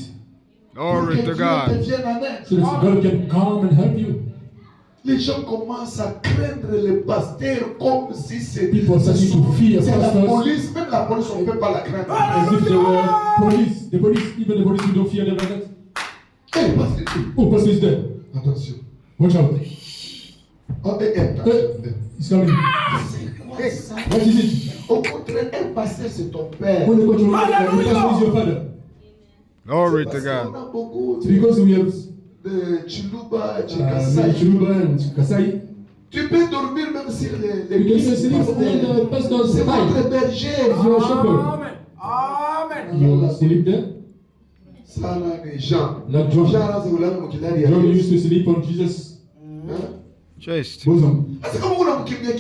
Pour Glory que to Dieu te God. vienne en aide. so that God can come and help you. Les gens commencent à craindre les pasteurs comme si People starting to fear c'est la pastors police. Même la police, on ne peut pas la craindre. as if they were police. The police, even the police, you don't fear them like that. Eh, pasteur, Oh, pastor is there. attention. Watch out. Oh, It's coming. C'est quoi ça? What is it? Au contraire, un pasteur, c'est ton père. When the pastor is your father. Glory to Parce qu'on God. a beaucoup It's because we have de Chiluba, many Chiluba and Kasai. Tu peux dormir même sur les You can sleep on the pastor's C'est side. votre berger. He's your shepherd. You sleep there. Ça là, les gens. Like John. Jean, là, c'est où là, mon kilari, John allez. used to sleep on Jesus' Hein? Just. bosom. Ah, c'est comme vous là, qui vient.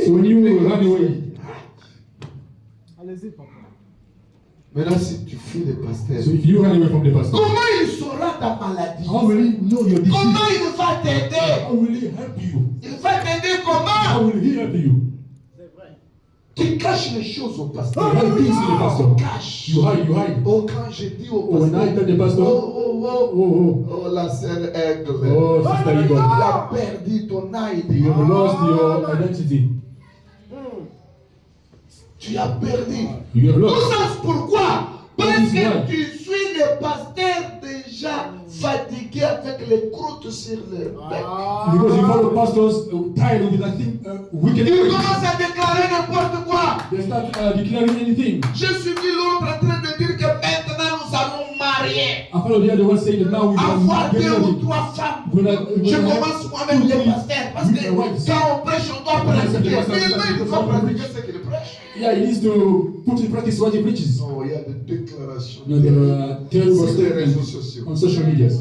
So when you run away, Allez-y, papa. Maintenant, si tu fuis les pasteurs, so if you run away from the pastor, comment il saura ta maladie? how will he know your disease? Comment il va t'aider? How will he help you? Il va t'aider comment? How will he help you? Tu caches les choses au pasteur. You hide things to the pastor. Cache. You hide. Oh, quand je dis au Oh, when I pasteur, tell the pastor, oh, la sœur Aigle. oh, Sister Tu Igor, as perdu ton ID. you have lost your identity. Tu as perdu. You have Tout lost. ça, c'est pourquoi? Parce That is que why. tu suis les pasteurs déjà fatigués avec les croûtes sur leur bec. Because you follow pastors tired with that thing, wicked. Ils commencent à déclarer n'importe quoi. They start declaring anything. J'ai suivi l'autre en train de dire que maintenant nous allons marier. I follow the other one saying that now we Avoir can get deux ou married. trois femmes. When Je commence moi-même les pasteurs parce que quand on prêche, on doit pratiquer. Mais il ne faut pas pratiquer ce qu'il prêche. Yeah, he needs to put in practice what he preaches. Non, il y a des déclarations You know, there are terrible sur les réseaux statements sociaux. on social media. C'est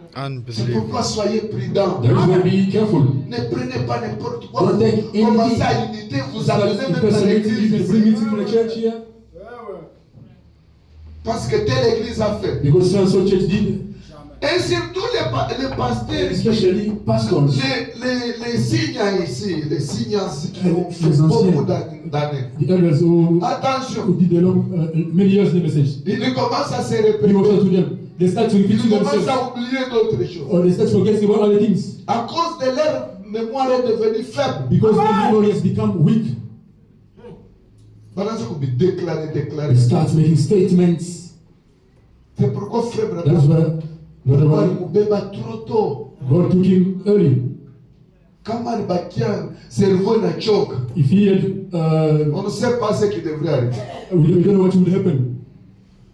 C'est Unbelievable. pourquoi soyez prudents. There is why be careful. Ne prenez pas n'importe quoi. Don't take anything. Commencez à l'unité, vous amenez même dans Impersonate, you can bring l'église. it to the church here. Parce que telle église a fait. Because so and so church did, Et surtout les pasteurs, especially pastors. les signes ici, les signes qui ont fait Les anciens. beaucoup d'années. The elders who Attention, did a long, many years the message. ils commencent à se He répéter. was to them. They start to repeat Ils commencent themselves. à oublier d'autres choses. Or they start forgetting about other things. À cause de leur mémoire est devenue faible. Because the memory has become weak. Maintenant, c'est qu'on peut déclarer. They start making statements. C'est pourquoi frère That's Branham, why Omar Brother Moubeba trop tôt. God took him early. Quand Maribakian, cerveau na choc. If he had, On ne sait pas ce qui devrait arriver. we don't know what would happen.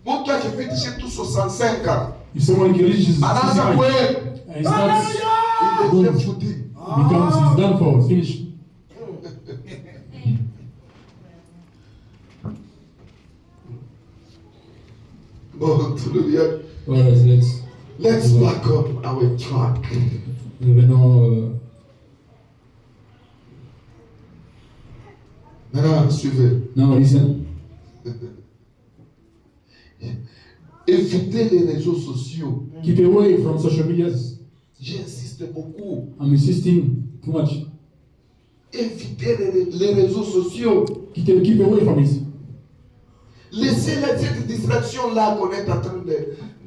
Pour toi qui fais chez tous 65 ans, If someone reaches Anaza 65 Koué, and starts, il est foutu. he's done for, it's finished. Bon, tout le bien. Alright, Let's back up our track. revenons. Maintenant, suivez. Now listen. Évitez les réseaux sociaux. Keep away from social medias. J'insiste beaucoup. I'm insisting too much. Évitez les réseaux sociaux. Keep away from it. Laissez cette distraction-là qu'on est en train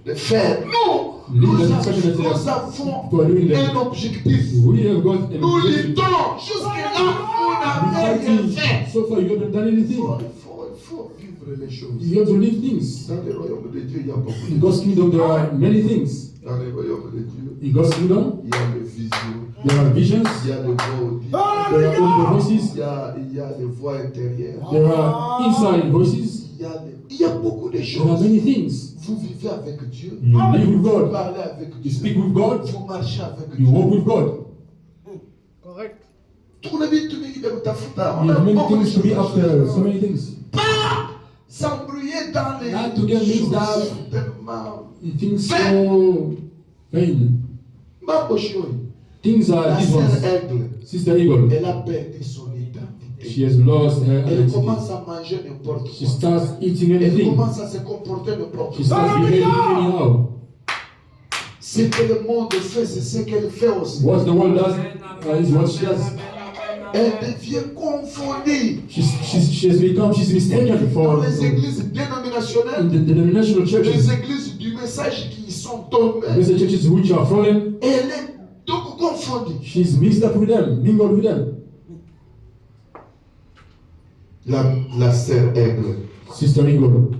de faire. Non! Nous Leave that avons distraction that you are doing un there. objectif. We have got an Nous objective. luttons. Jusque-là, on n'a rien Fighting. fait. So far, you haven't done anything. Il faut vivre les choses. You have to leave things. Dans le royaume de Dieu, il y a beaucoup In de God's kingdom, there are many things. Dans le royaume de Dieu, In God's kingdom, il y a les visions, there are visions, il y a les voix audibles, there are audible voices, il y a les voix intérieures, there are inside voices, il y a beaucoup de there are choses. many things. Vous vivez avec Dieu, You live with vous God, parlez avec you Dieu, speak with God, vous marchez avec you Dieu. walk with God. Correct. Tout le monde, tout le monde est tafuta. You On a have many beaucoup de things to be choses à after, faire. so many things. Pas s'embrouiller dans les Not to get mixed choses up. tellement. You think so. Pain. Things are La these sœur ones. Aigle, Sister Eagle, elle a perdu son identité. she has lost her Elle identity. commence à manger n'importe She quoi. starts eating Elle anything. commence à se comporter n'importe She quoi. starts behaving anyhow. Ce que le monde fait, c'est ce qu'elle fait aussi. What the world does is what she does. Elle devient confondue. She's mistaken Dans for les églises in dénominationnelles, the denominational churches. les églises du message qui sont tombées, There's the churches which are fallen. elle est donc confondue. She's mixed up with them, mingled with them. La sœur Aigle. Sister Eagle,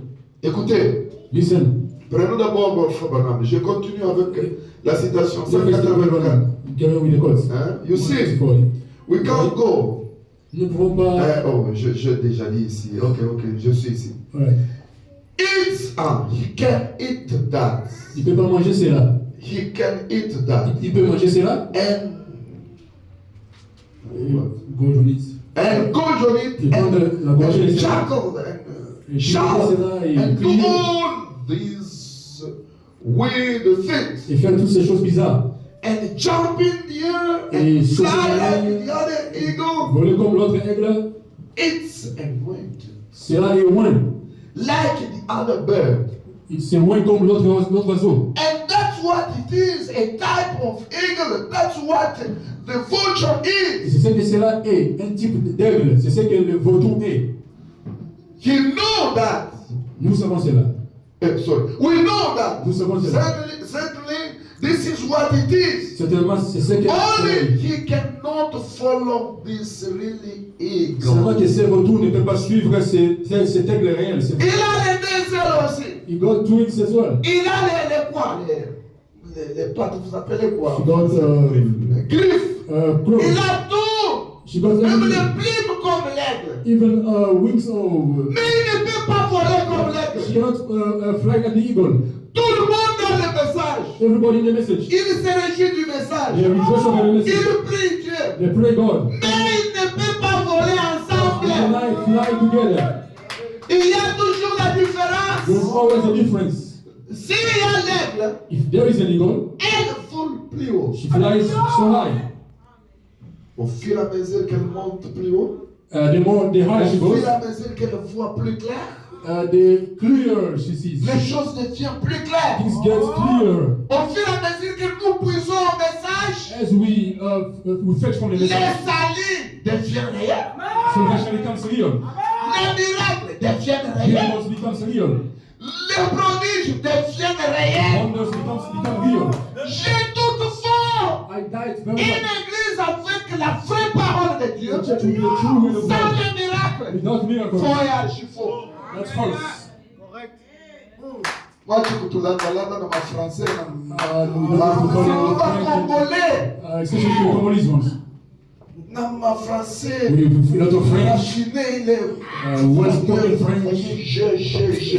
Écoutez, listen. prenons d'abord Frère Branham. Je continue avec la citation Let's get 184. with the quotes. Hein? You see, we can't go. Nous ne pouvons pas. J'ai déjà dit ici. Ok, je suis ici. Ouais. He can eat that. Il ne peut pas manger cela. He can eat that. Il peut manger cela. And Go on it. go on it. Il prend la gorgée de cela. Jackal Et and shout cela et and do crier. all these weird things. Et faire toutes ces choses bizarres. And jump in the air Et and sauter fly dans l'air. like the other eagle. Voler comme l'autre aigle. It's and went Cela est loin. like the other bird. C'est loin comme l'autre oiseau. And that's what it is, a type of eagle. That's what the vulture Et is. c'est ce que cela est, un type d'aigle. C'est ce que le vautour est. You know that. Nous savons cela. Sorry. We know that. Nous savons cela. Certainly, this is what it is. Certainement, c'est ce que Only he cannot follow this really seulement que eagle. ces vautours ne peuvent pas suivre cet aigle réel. Il a les deux ailes aussi. He got twins as well. Il a les quoi? Les pattes, vous appelez quoi? She got Les griffes. claws. Il a tout. She got Même everything. les plumes comme l'aigle. Even wings of. Mais il ne peut pas voler comme She l'aigle. cannot fly like the eagle. Tout le monde a le message. Everybody in the message. Il se réjouit du They message. rejoice over the message. Il prie Dieu. They pray God. Mais il ne peut pas voler They ensemble. fly together. Il y a toujours la différence. There's always a difference. S'il y a l'aigle, If there is an eagle, elle vole plus haut. she flies so high. Au fur et à mesure qu'elle monte plus haut, The higher she au goes, fur et à mesure qu'elle voit plus clair, the clearer she sees. les choses deviennent plus claires. Things get clearer Au fur et à mesure que nous puisons au message, as we fetch from the les message. salis deviennent réels. Salvation becomes real. Les miracles deviennent réels. Miracles becomes real. Les prodiges deviennent réels. Wonders become real. J'ai toutefois I died une very much. église avec la vraie parole de Dieu, The church will be a true will of sans God. les miracles. Without miracles, Faux et archi-faux. that's false. Correct. Moi, tu kutulandalanda na mafrancais We na don't have to call surtout it bakongolais especially the Congolese ones. na mafrancais We have a lot of French. raffiné ile Well spoken French.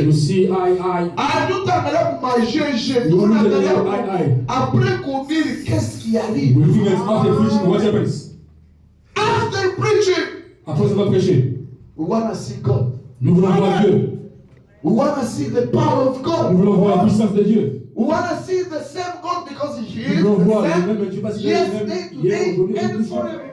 You see, I. hatutaangalia kumajeje You only get tunaangalia I. après courir qu'est-ce qui arrive We look at after preaching, what happens? after preaching Après avoir prêché, we want to see God, nous voulons voir Dieu. we want to see the power of Nous God, voulons voir la puissance de Dieu. we want to see the same God because he Nous is voulons voir le the même same Dieu parce qu'il est le yesterday, même hier, today aujourd'hui et and toujours. forever.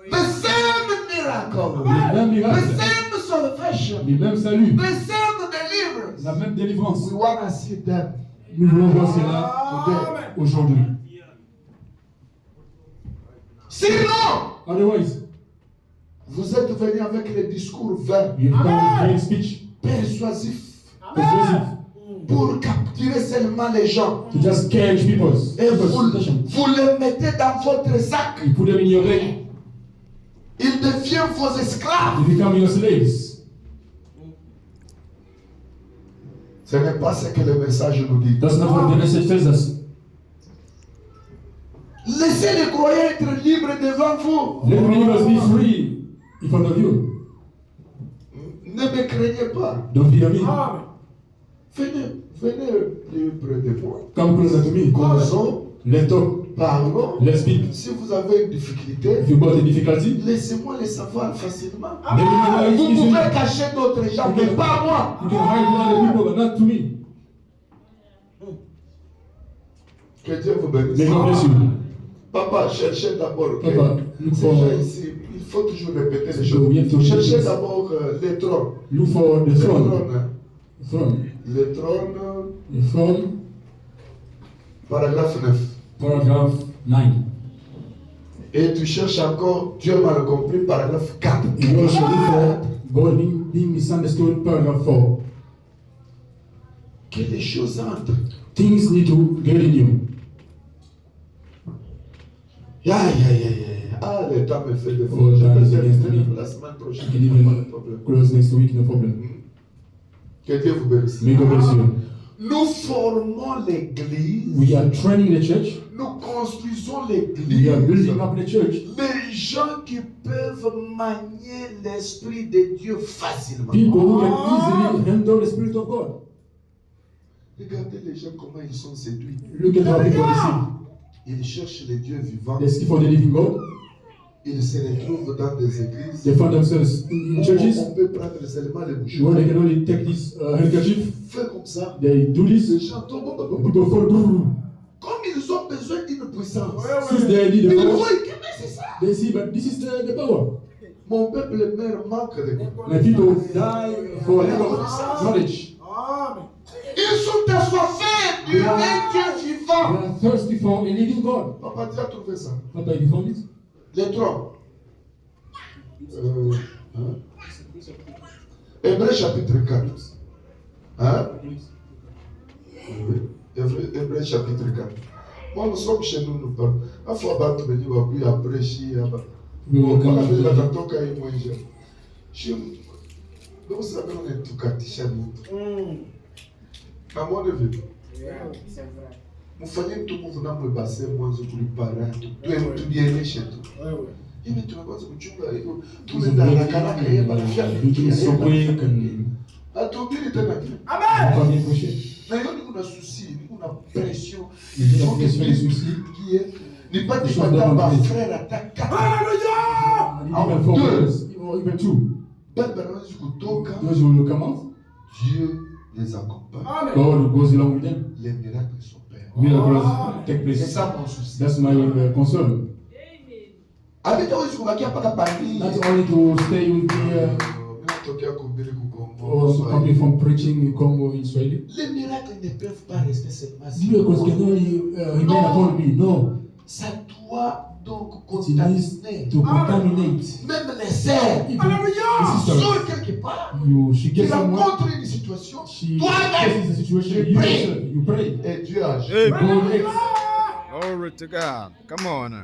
The same miracle, Les mêmes the miracles, same salvation, les mêmes saluts, the same deliverance. la même délivrance. We want to see them Nous voulons voir cela today. aujourd'hui. Sinon, Otherwise, vous êtes venus avec les discours vains, you come with vain speech, persuasifs, persuasive, pour capturer seulement les gens. to just catch people's Et vous attention. les mettez dans votre sac. You put them in your leg, Ils deviennent vos esclaves. you become your slaves. Ce n'est pas ce que le message nous dit. That's not what the message tells us. Laissez les croyants être libres devant vous. Let believers be free in front of you. Ne me craignez pas. Don't fear me. Venez plus près de moi. Come closer to me. Causons, Let's talk. parlons. Let's speak. Si vous avez une difficulté, If you got a difficulty, laissez-moi les savoir facilement. let me know Vous easily. pouvez cacher d'autres gens, mais pas moi. You can hide other people, but not to me. Que Dieu vous bénisse. May God bless you. Papa, cherchez d'abord. Papa, look Ces for, gens ici, il faut toujours répéter les So we have to choses. repeat Cherchez this. d'abord les trônes. Look for the Les throne. trônes. Hein. Throne. Les trônes, The throne, paragraphe 9. paragraph 9. Et tu cherches encore, Dieu m'a compris, paragraphe 4. You also look for God being misunderstood, paragraph 4. Que les choses entrent. Things need to get in you. Aïe, aïe, aïe, aïe. Ah, le temps me fait des Oh, fautes. Je time peux is against terminer me. la semaine prochaine. You can Pas de even problème. close next week, no problem. Que Dieu vous bénisse. May God bless you. Nous formons l'église. We are training the church. Nous construisons We are l'église. building up the church. Les gens qui peuvent manier l'esprit de Dieu facilement. People who can easily handle the Spirit of God. Regardez les gens comment ils sont séduits. Look at how people receive. Ils cherchent le Dieu vivant. They seek for the living God. Ils se retrouvent dans des églises They find themselves in où churches on peut prendre seulement les bouchons. where they can only take this handkerchief. Fais comme ça. They do Les this. gens tombent. The people fall. Boom. Comme ils ont besoin d'une puissance. Since they need Ils the voient power, que mais c'est ça. they see, but this is the power. Mon peuple meurt manque de My people die for lack of knowledge. Ils sont assoiffés du vrai Dieu They vivant. are thirsty for a living God. Papa, tu as trouvé ça. Papa, you found it? Les trônes. Hein? Hébreux chapitre 4. Hein? Oui. Hébreux chapitre 4. Moi, nous sommes chez nous, nous parlons. Il faut abattre le livre, puis après, We will come to the donc, ça veut dire tout cas, à mon avis, mufanye mtu Mungu namwebase mwanzo kulipara tuliene shetu hivi tunaweza kuchunga hivyo tunaenda haraka haraka yeye barafia looking so quick and atubiri tena kile pas bien couché. na hiyo ni kuna susi ni kuna pression Il y a des soucis. qui est ni pas de pas frère attaque Even 4 brothers, or even 2. baba anaweza kutoka Those who will come out, Dieu les accompagne God goes along with them. les miracles s'opèrent Miracles take c'est place. ça mon souci That's my concern. avec toi je vais pas parler Not only to stay with the natokea kuhubiri or kukomboa coming from preaching in Congo in Swahili. les miracles ne peuvent pas rester seulement Miracles can only remain upon me. No, ça doit donc it needs contaminer to contaminate. même les sœurs Even the sisters, sur quelque part she qui gets somewhere, rencontrent une situation she toi-même faces the situation, tu you pries. yourself, you pray. et Dieu agit Amen. God acts. Glory to God. Come on now.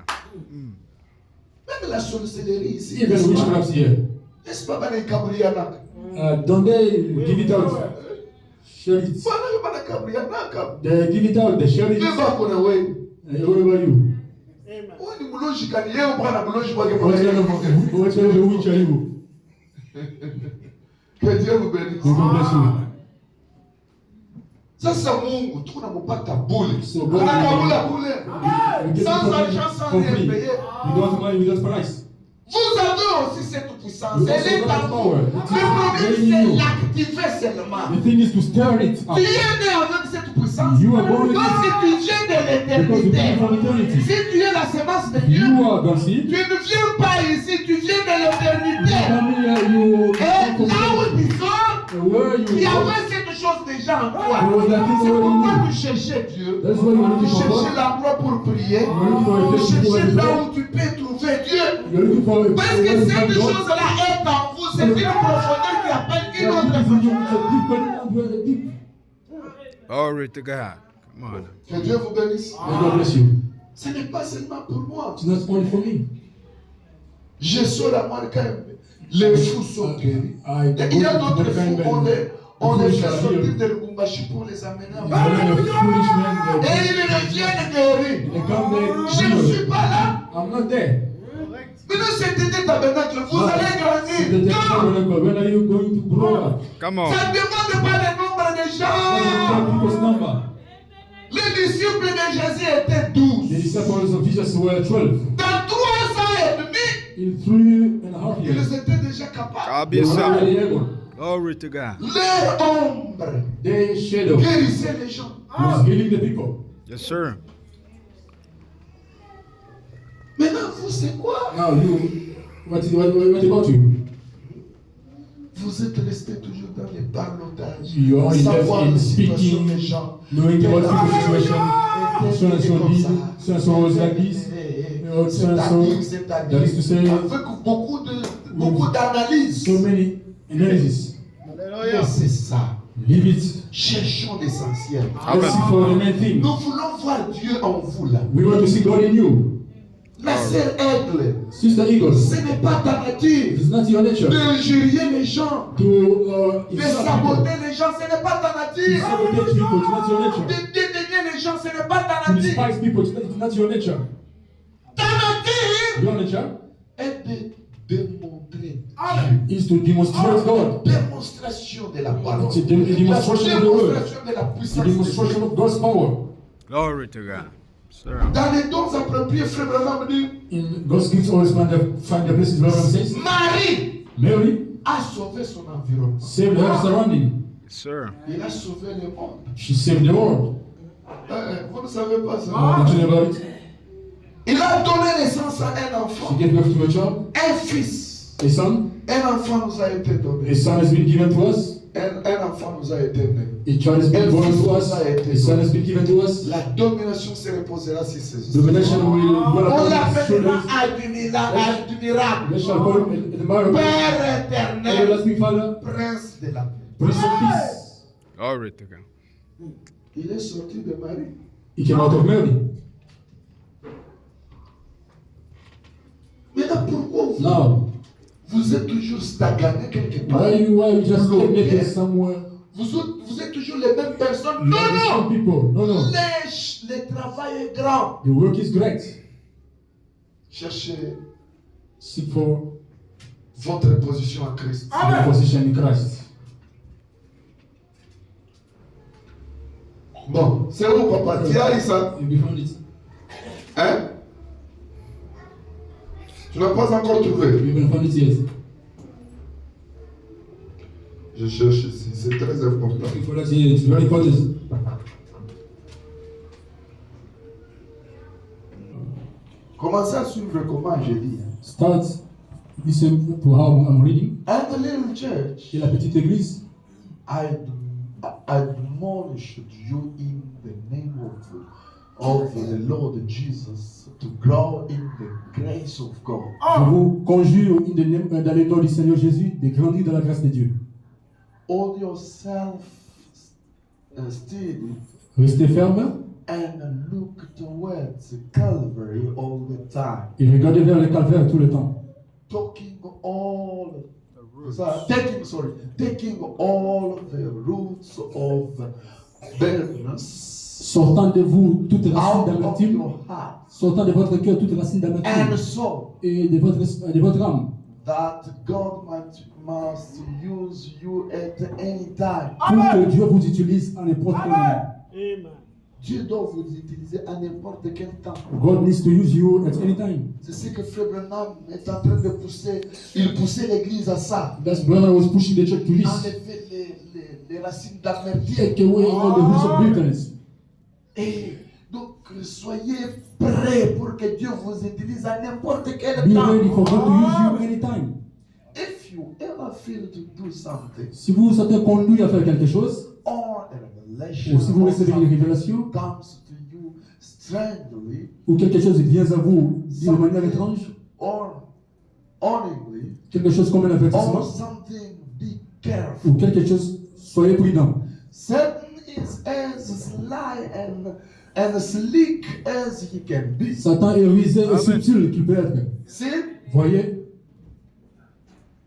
même la sorcellerie ici Even witchcrafts here. n'est-ce pas bana ikabrianaka Don't they give it out? Share it. bana bana kabrianaka They give it out, they share it. beba kuna wewe Wherever you. huyu ni mloji kani yeye bwana mloji wake What kind of witch are you? que Dieu vous bénisse God bless you. sasa Mungu tunampata bure So God anakabula bure we get sans it argent for sans free. rien We payer don't money without price. vous avez aussi cette puissance You elle est also en vous got le power. problème It's in c'est you. l'activer seulement The thing is to stir it up. tu es né avec cette puissance You are born with parce it que tu viens de because you l'éternité come from eternity. si tu es la semence de Dieu You are God's seed. tu ne viens pas ici tu viens de You l'éternité come here, you et come là où from tu sors where il you y are. avait cette chose déjà en toi There was that thing c'est already in pourquoi you. tu cherchais Dieu That's why you're looking tu for cherchais God. l'endroit pour prier You're looking for a tu place to cherchais là go. où tu peux trouver Dieu You're looking for a parce que place cette to go. chose-là est en vous c'est une profondeur qui appelle une Yeah, autre this is you. profondeur It's a deep. Glory to God. Come on now. que Dieu vous bénisse May God bless you. ce n'est pas seulement pour moi It's not only for me. je sors la marque les fous sont guéris I et il y a go to d'autres fous on les fait sortir They de Lubumbashi pour les amener en come Ghana. back. Et ils reviennent guéris. Je ne suis pas là. I'm not there. Mais nous, c'était tabernacle. Vous allez grandir. When are you going to grow up? Come on. Ça ne demande pas le nombre de gens. People's number. Les disciples de Jésus étaient The 12. disciples of Jesus were 12. Dans 3 ans et demi, In 3.5 years, ils étaient déjà capables. God they be were something. already able. Glory to God. Leur ombre Their shadow guérissait les gens. was healing the people. Yes, sir. vous, c'est quoi? Now you, what about you? Vous êtes resté toujours dans les ballottages. You are Savoir in la situation speaking, des gens. knowing about people's situation. So and so Comme did, ça. so and so was like this. So and so, that is to say, avec beaucoup d'analyses. so many analysis. Mais c'est ça. Leave it. Cherchons l'essentiel. Let's seek for the main thing. Nous voulons voir Dieu en vous là. We want to see God in you. La sœur Aigle, Sister Eagle, ce n'est pas ta nature it's not your nature. d'injurier les gens, To de insult saboter people. les gens, ce n'est pas ta To nature. sabotage people, it's not your De nature. dédaigner les gens, ce n'est pas ta To nature. despise people, it's not your nature. Ta nature Your nature est de démontrer is to demonstrate God. démonstration de la parole. It's a demonstration of the word. Démonstration de la It's a puissance de Dieu. demonstration of God's power. Glory to God. Sir. Dans les dons appropriés, frère Branham dit, In God's gifts always find their places, Lord says. Marie Mary a sauvé son environnement. saved her surrounding. Yes, sir. Il a sauvé le monde. She saved the world. Vous ne savez pas ça. Don't you know about it? Il a donné naissance à un She enfant, gave birth to a child, un fils. a son. Un enfant nous a été donné. A son has been given to us. Un enfant nous a été donné. A child has been born to us. A son has been given to us. La domination se reposera sur ses os. Domination will dwell On upon his l'appellera shoulders. admirable, They shall call him the man of Père éternel, everlasting Father, Prince de la paix. Prince of Peace. Glory to God. Il est sorti de Marie. He came out of Mary. Maintenant, pourquoi Now, vous êtes toujours stagné quelque part? why you just stagnated somewhere? Vous êtes toujours les mêmes personnes? You Non, are the same non! people. No, no. Le travail est grand. The work is great. Cherchez Seek for votre position en Christ. the position in Christ. Bon, c'est où, papa? Tu as eu ça? You found it. Hein? Tu n'as pas encore trouvé? You haven't found it yet. Je cherche ici, c'est très important. Looking for that here. It's very important. Commencez à suivre comment je lis. Start listen to how I'm reading. And the little church, Et la petite église, I admonish you in the name of the Lord Jesus to grow in the grace of God. je vous conjure dans le nom du Seigneur Jésus de grandir dans la grâce de Dieu. Hold yourself steady Restez ferme and look towards Calvary all the time. et regardez vers le calvaire tout le temps. Taking all the roots of bitterness Sortant de vous toute racine out of d'amertume, your heart sortant de votre cœur toute racine and d'amertume soul, et de votre âme, that God must use you at any time. pour que Dieu vous utilise à n'importe quel moment. Amen. Dieu doit vous utiliser à n'importe quel temps. God needs to use you at any time. C'est ce que Frère Branham est en train de pousser. Il poussait l'église à ça. That's brother was pushing the church to this. Enlever les racines d'amertume. Take away all the roots of bitterness. Et donc, soyez prêts pour que Dieu vous utilise à n'importe quel Be temps. ready for God to use you anytime. If you ever feel to do something, Si vous vous sentez conduit à faire quelque chose, or a revelation ou si vous recevez une révélation, comes to you strangely, ou quelque chose vient à vous de manière étrange, or unknowingly, quelque chose comme un or avertissement, something, be careful. ou quelque chose, soyez prudent. Satan is as sly and slick as he can be. Satan est rusé et subtil qu'il peut être. See? Voyez,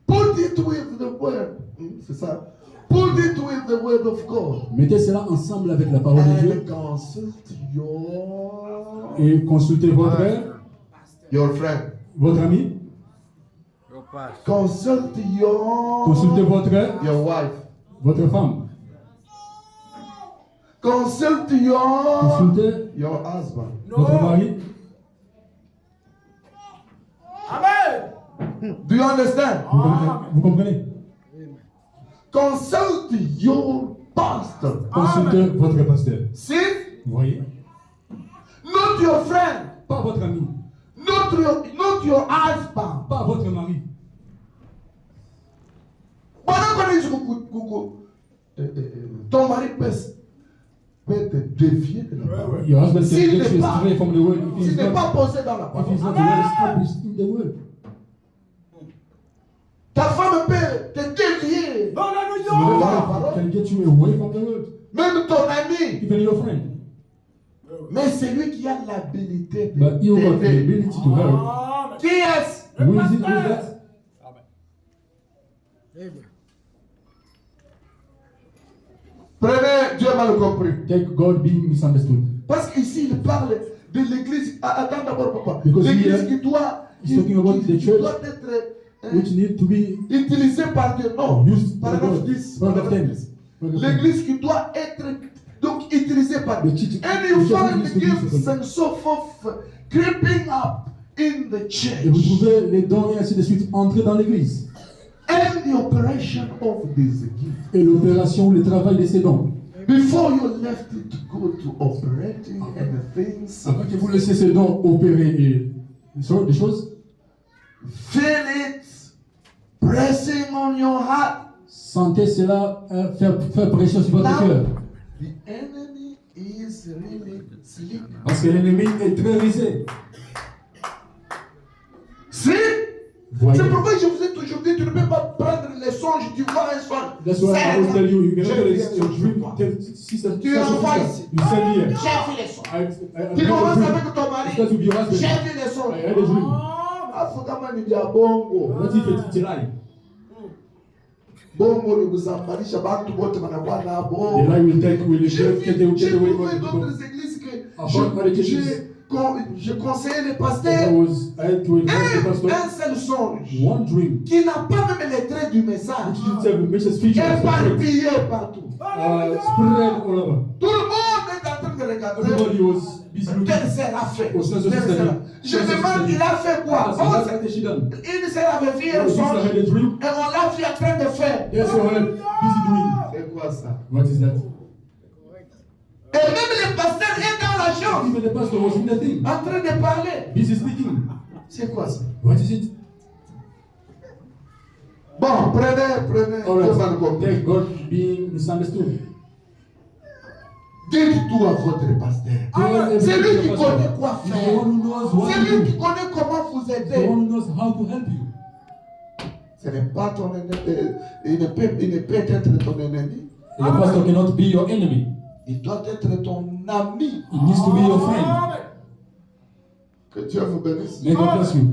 Put it with the word. C'est ça. Put it with the word of God. mettez cela ensemble avec la parole de Dieu And consult your et consultez votre friend. votre ami, Your pastor. Consult consultez your wife. votre femme, Consult consultez your husband. votre mari. Amen. Do you understand? Vous comprenez? Consult your pastor. Consultez votre pasteur. See? Voyez, Not your friend. pas votre ami, not your husband. Pas votre mari. Ton mari peut te dévier de la parole. Your husband can S'il get you n'est pas, astray from the word. If s'il he's n'est pas not, posé dans la if parole. he's not well established in the word. Ta femme peut te dévier. Your Alléluia. wife can get you away from the word. Même ton ami. Even your friend. Mais c'est lui qui a l'habilité de But you got the t'aider. ability to help. Amen. Qui est-ce? Who is it? Who is that? Prenez, Dieu m'a le compris. Take God being misunderstood. Parce qu'ici, il parle de l'église. Attends d'abord, papa. Because L'église here, qui doit, he's talking about the church doit être which need to be utilisée par Dieu. Non, used by paragraphe God. 10. Paragraph Paragraphe 10. 10. L'église qui doit être donc utilisée par Dieu. The church- And the you church find needs the to be gifts used. and so forth creeping up in the Et vous church. trouvez les dons et ainsi de suite entrer dans l'église. And the operation of these gifts. Et l'opération, le travail de ces dons. Before you left it to go to operating and things, Avant que vous laissiez ces dons opérer et des choses, feel it pressing on your heart. sentez cela faire pression sur votre Now, cœur. the enemy is really sleeping. Parce que l'ennemi est très risé. See? Voyez. C'est pourquoi je vous ai toujours dit, tu ne peux pas prendre les songes, tu vois un songe. That's why I always tell you, you cannot J'ai tell vu a un songe, dream. toi. Tu envoies ici. You send here. J'ai vu les songes. I Tu made a commences dream. avec ton mari. It starts with your husband. J'ai vu les songes. I had a dream. Ah, faut quand même dire bongo. What if it's a lie? Bongo, nous vous emballissons, bantu bote manakuwa na The bongo. lie will take, will J'ai get away trouvé from the d'autres églises que About other churches. je conseillais les I pasteurs had to advise the pastor un seul songe one dream, qui n'a pas même les traits du message, which didn't have a message feature. éparpillé partout. Spread all over. Tout le monde est en train de regarder. Everybody was busy looking. Quelle sœur a fait? Oh, ça, ça, Quelle ça, sœur a- ça, Je ça, ça, demande, ça, il a fait quoi? Ah, Oh, so that's what she done. une sœur avait vu un This songe I had a dream. et on l'a vu en train de faire. Yes, I had busy doing. C'est quoi ça? What is that? Et même le pasteur est dans la chambre Even the pastor was in the thing. en train de parler. Busy speaking. C'est quoi ça? What is it? Bon, prenez. All Dieu va nous right. comprendre. Take God being misunderstood. Dites tout à votre pasteur. Tell C'est lui everything qui to the connaît pastor. quoi He's faire. the one who knows what C'est to lui do. qui connaît comment vous The aider. one who knows how to help you. Ce n'est pas ton ennemi. Il ne peut être ton ennemi. The pastor cannot be your enemy. Il doit être ton ami. He needs to be your friend. Que Dieu vous bénisse. May God bless you.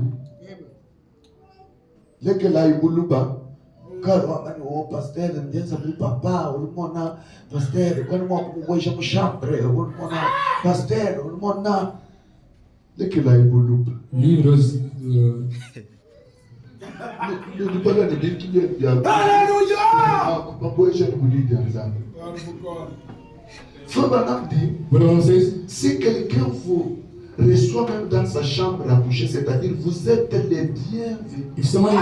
Leke la ibuluba. Karo amani o pasteur ndienza mu papa ulimona pasteur kwani mwa kumwesha mu chambre ulimona pasteur ulimona leke la ibuluba. Leave those. Ni bala ni bintu bya. Alléluia. Kumwesha ni kulidi anzana. Frère Branham dit, What the one says? si quelqu'un vous reçoit même dans sa chambre à coucher, c'est-à-dire vous êtes les bienvenus. If someone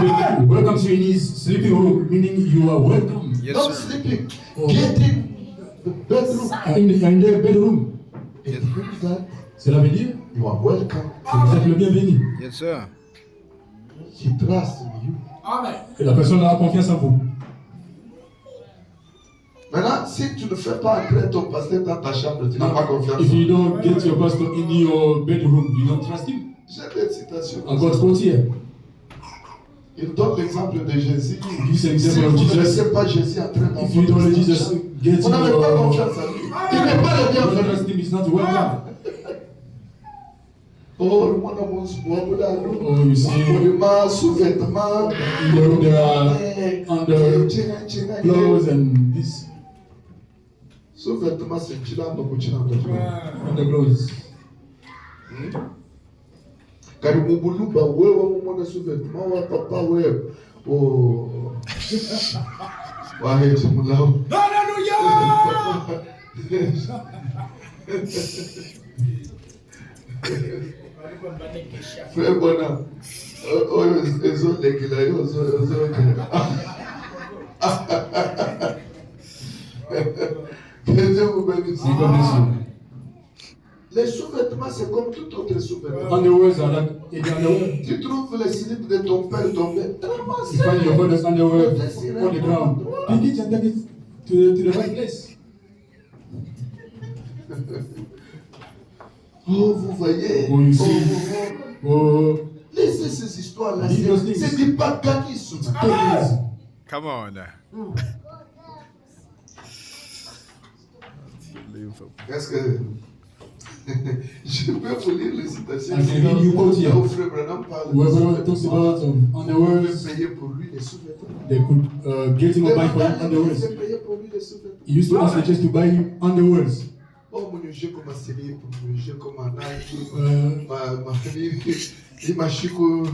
welcomes you in his sleeping room, meaning you are welcome. Yes, Not sir. sleeping, Oh. get in the bedroom. In their bedroom. It means that Cela veut dire you are welcome. que vous êtes le bienvenu. Yes, sir. He trusts in you. Amen. Que la personne a confiance en vous. Maintenant, si tu ne fais pas entrer ton pasteur dans ta chambre, tu n'as pas confiance. If you don't get your pastor in your bedroom, you don't trust him. J'ai des citations. Encore trop here. Il donne l'exemple de Jésus. This Si example vous of ne Jesus. laissez pas Jésus entrer dans If you don't let votre Jesus chambre, get vous in n'avez pas your confiance en lui. Il n'est pas le you don't bienvenu. trust him, it's not welcome. Oh, le monde a mon soin. Oh, you see, Monument, sous-vêtements. in the room there are under clothes and this Sous-vêtements, c'est chilando, kuchilando. under clothes. Kari mubuluba wewe mumona sous-vêtements wa papa wewe. Oh. Waheti mulao. Alléluia. Frère Bona. Oyo ezolekela yo ozolekela. Que Dieu vous bénisse. May God bless you. Les sous-vêtements, c'est comme tout autre sous-vêtement. Underwears are like any underwear. Tu trouves les slips de ton père tombés, ramassez. You find your father's underwear on the ground. Pick it and take it to the right place. Oh, vous voyez. Oh, you see. Oh, Oh, laissez ces histoires-là. Leave those things. C'est du paganisme. please. Come on now. Est-ce que je peux vous lire les citations? I can read you quote here. Où Frère Branham parle Whoever talks about Vous underwears, pouvez payer pour lui les sous-vêtements. they could get him a buy for him underwears. Vous payez pour lui les sous-vêtements. He used to ask the church to buy him underwears. Oh, mon Dieu, comment c'est lié pour mon Dieu, comment Uh, ma famille, il m'a chico,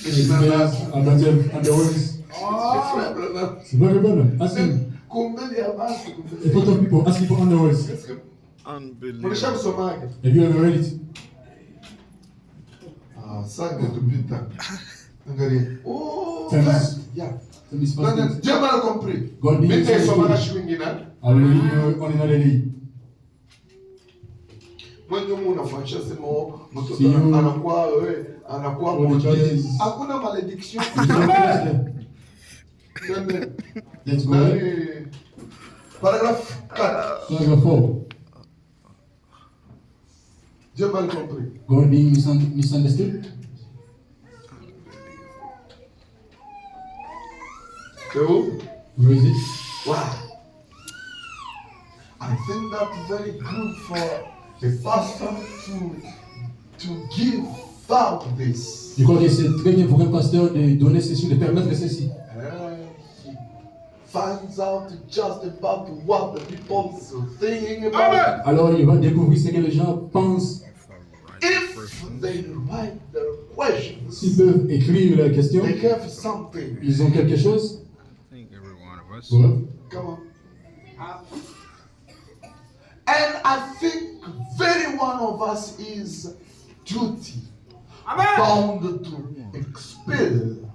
His parents are not have underwears. Frère Branham. C'est very good. Ask him. Combien il y a masse? A lot of people asking for underwears. Est-ce que mon Unbelievable. cher Somag? Have you ever read it? Ah, ça, depuis le temps. Regardez. Oh, Tell frère. us. Yeah. Tell me Non, non, first. Dieu m'a compris. God Mais needs t'es to Somag speak. Shwingina. I will read you on another day. Moi, nous, mon enfant, c'est mon See you. anakuwa, anakuwa, All the churches. hakuna malédiction. There's no curse there. Let's go ahead. Paragraphe 4. Paragraph 4. Dieu m'a compris. God being misunderstood. C'est où? Where is it? Wow. I think that's very good for a pastor to give out this. Je crois que c'est très bien pour un pasteur de donner ceci, de permettre ceci. He finds out just about what the people think about. Alors il va découvrir ce que les gens pensent. If they write their questions, S'ils peuvent écrire leurs questions, they have something. ils ont quelque chose. I think every one of us. Ouais. Come on. And I think very one of us is duty bound to expel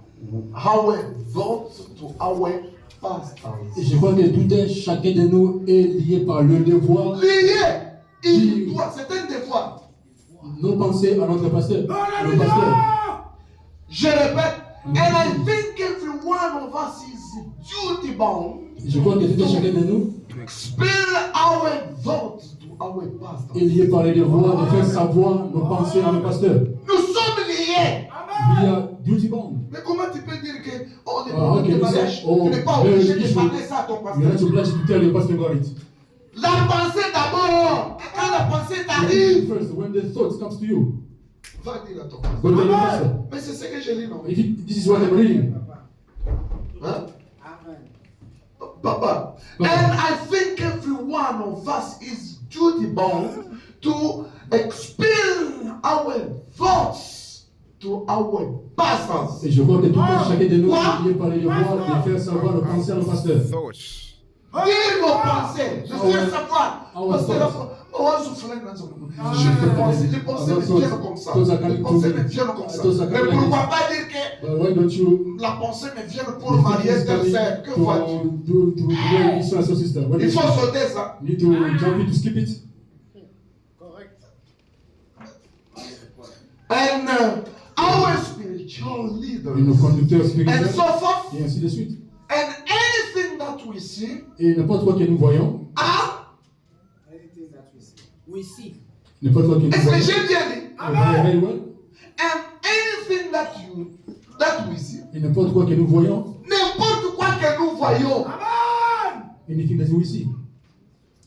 our thoughts to our Et pastors. je crois que tout un chacun de nous est lié par le devoir, Lié, il doit, c'est un devoir. nos pensées à notre pasteur. Le pasteur. Je répète, and I think every one of us is duty bound Et je crois que tout un chacun de nous to expel our thoughts to our est pastors. lié par le devoir de faire savoir nos pensées à nos pasteurs. Nous sommes liés. Via duty bound. Mais comment tu peux dire que oh, les Ah, problèmes ok, de mariage, oh, tu n'es pas very obligé de issue. parler ça à ton You have pasteur? to pledge to tell your pastor about it. La pensée d'abord. Et quand la pensée t'arrive, First, when the thought comes to you, va dire à ton go pasteur. tell your pastor. Mais c'est ce que je lis, non? If this is what I'm reading. Hein? Papa. And I think every one of us is duty bound to expel our thoughts to our pastors. Et je crois que tout un chacun de nous est lié par le devoir de faire savoir nos pensées à nos pasteurs. Thoughts. Dire nos pensées, de faire savoir. Parce que là, oh, je souffle dans ce moment. Les pensées me viennent comme ça. Les pensées me viennent comme ça. Mais pourquoi pas dire que But why don't you la pensée me vient pour marier tel sœur? Que vois-tu? to do so and so sister? What Il is faut it? sauter ça. You need to jump it to skip it. And our spiritual Et leaders nos conducteurs and spirituels. so forth, Et ainsi de suite. and anything that we see Et n'importe quoi que nous voyons, are, Anything that we see. n'importe quoi que nous est-ce que voyons, j'ai bien dit? very well. And anything that we see, Et n'importe quoi que nous voyons, n'importe quoi que nous voyons, anything that we see,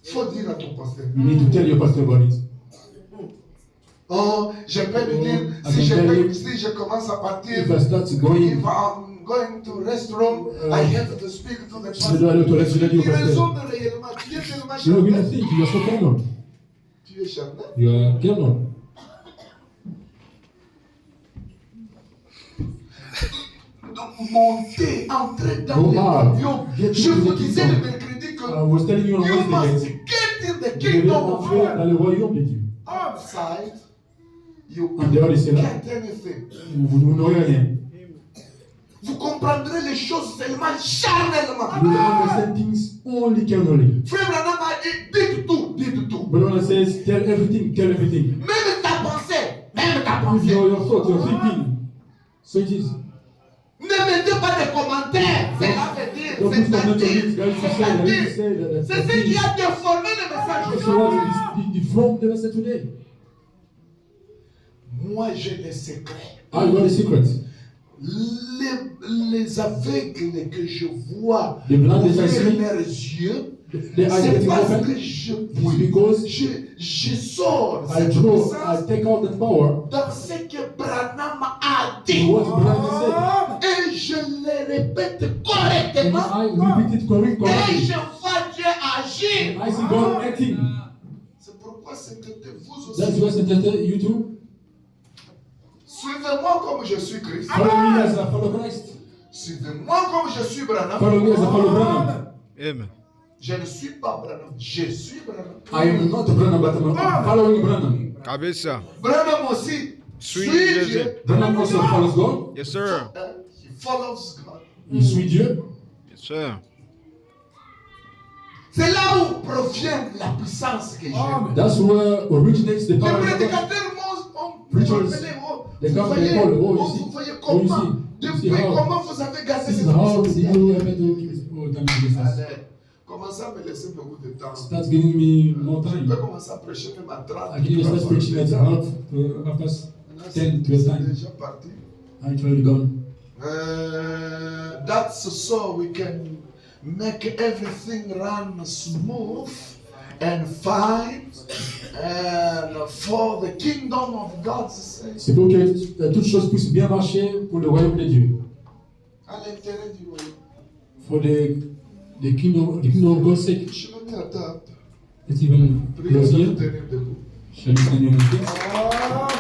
faut dire à ton pasteur. you need to tell your pastor about it. Oh, je peux lui dire, si je commence à partir, If I start going, if I'm going to restroom, I have to speak to the je dois aller aux toilettes, je dois dire au Tu raison pasteur. de réellement, tu es tellement You know, really charnel. think you are so carnal. Tu es charnel. You are carnal. Donc, monter, entrer dans Go les hard. avions. Get Je into vous the disais kingdom. le mercredi que I was telling you on you must Wednesday, get in the vous devez kingdom of entrer God. dans le royaume de Dieu. Outside, you En dehors de cela, get anything. vous n'aurez rien. Vous comprendrez les choses seulement charnellement. You will understand things only carnally. Frère Branham a dit, dites tout, dites tout. Brother says, tell everything, tell everything. Même ta pensée. Même ta Use pensée. your thought, your thinking. So it is. Ne mettez pas de commentaires. Cela veut dire. Don't put comment on C'est-à-dire. it, guys. You say that, you say that. C'est ce qui a déformé le message That's aujourd'hui. what is from the message today. Moi, j'ai les secrets. Ah, you got the secret. Les aveugles que je vois Les blancs des ouvrir esprits. leurs yeux, The eyes c'est getting parce open. que je It's because je sors I cette draw, puissance I take out the power. dans ce que Branham a dit. What Branham Et je le répète said. And correctement. I repeat it correctly. Et je vois Dieu agir. I see God acting. C'est pourquoi c'était vous That's aussi. why it's entered you too. Suivez-moi comme je suis Christ. Follow me as I follow Christ. Suivez-moi comme je suis Branham. Follow me as I follow Branham. Amen. Je ne suis pas Branham. Je suis Branham. I am not Branham, but I'm following Branham. Kabisa. Branham aussi Suit suit Jésus. Dieu. Branham also follows God. Yes, sir. He follows God. Il suit Dieu. Yes, sir. C'est là où provient la puissance que j'ai. That's where originates the Les power of God. prédicateurs ont Preachers, appelé, oh, they vous come, voyez, they call, oh, you oh, see, vous voyez oh, you comment, see, you see depuis how. comment vous avez gardé This is cette how puissance. you have to keep it. Allez, commencez à me laisser beaucoup de temps. Starts giving me more Je time. peux commencer à prêcher même à 30. I can start preaching at half past 10 to a C'est time. déjà parti. Actually gone. That's so we can make everything run smooth and fine and for the kingdom of God's sake. C'est pour que toutes choses puissent bien marcher pour le royaume de Dieu. À l'intérêt du royaume. For the kingdom of God's sake. Je me mets à table. Let's even Priez close de here. vous tenir debout. Shall we stand on our feet?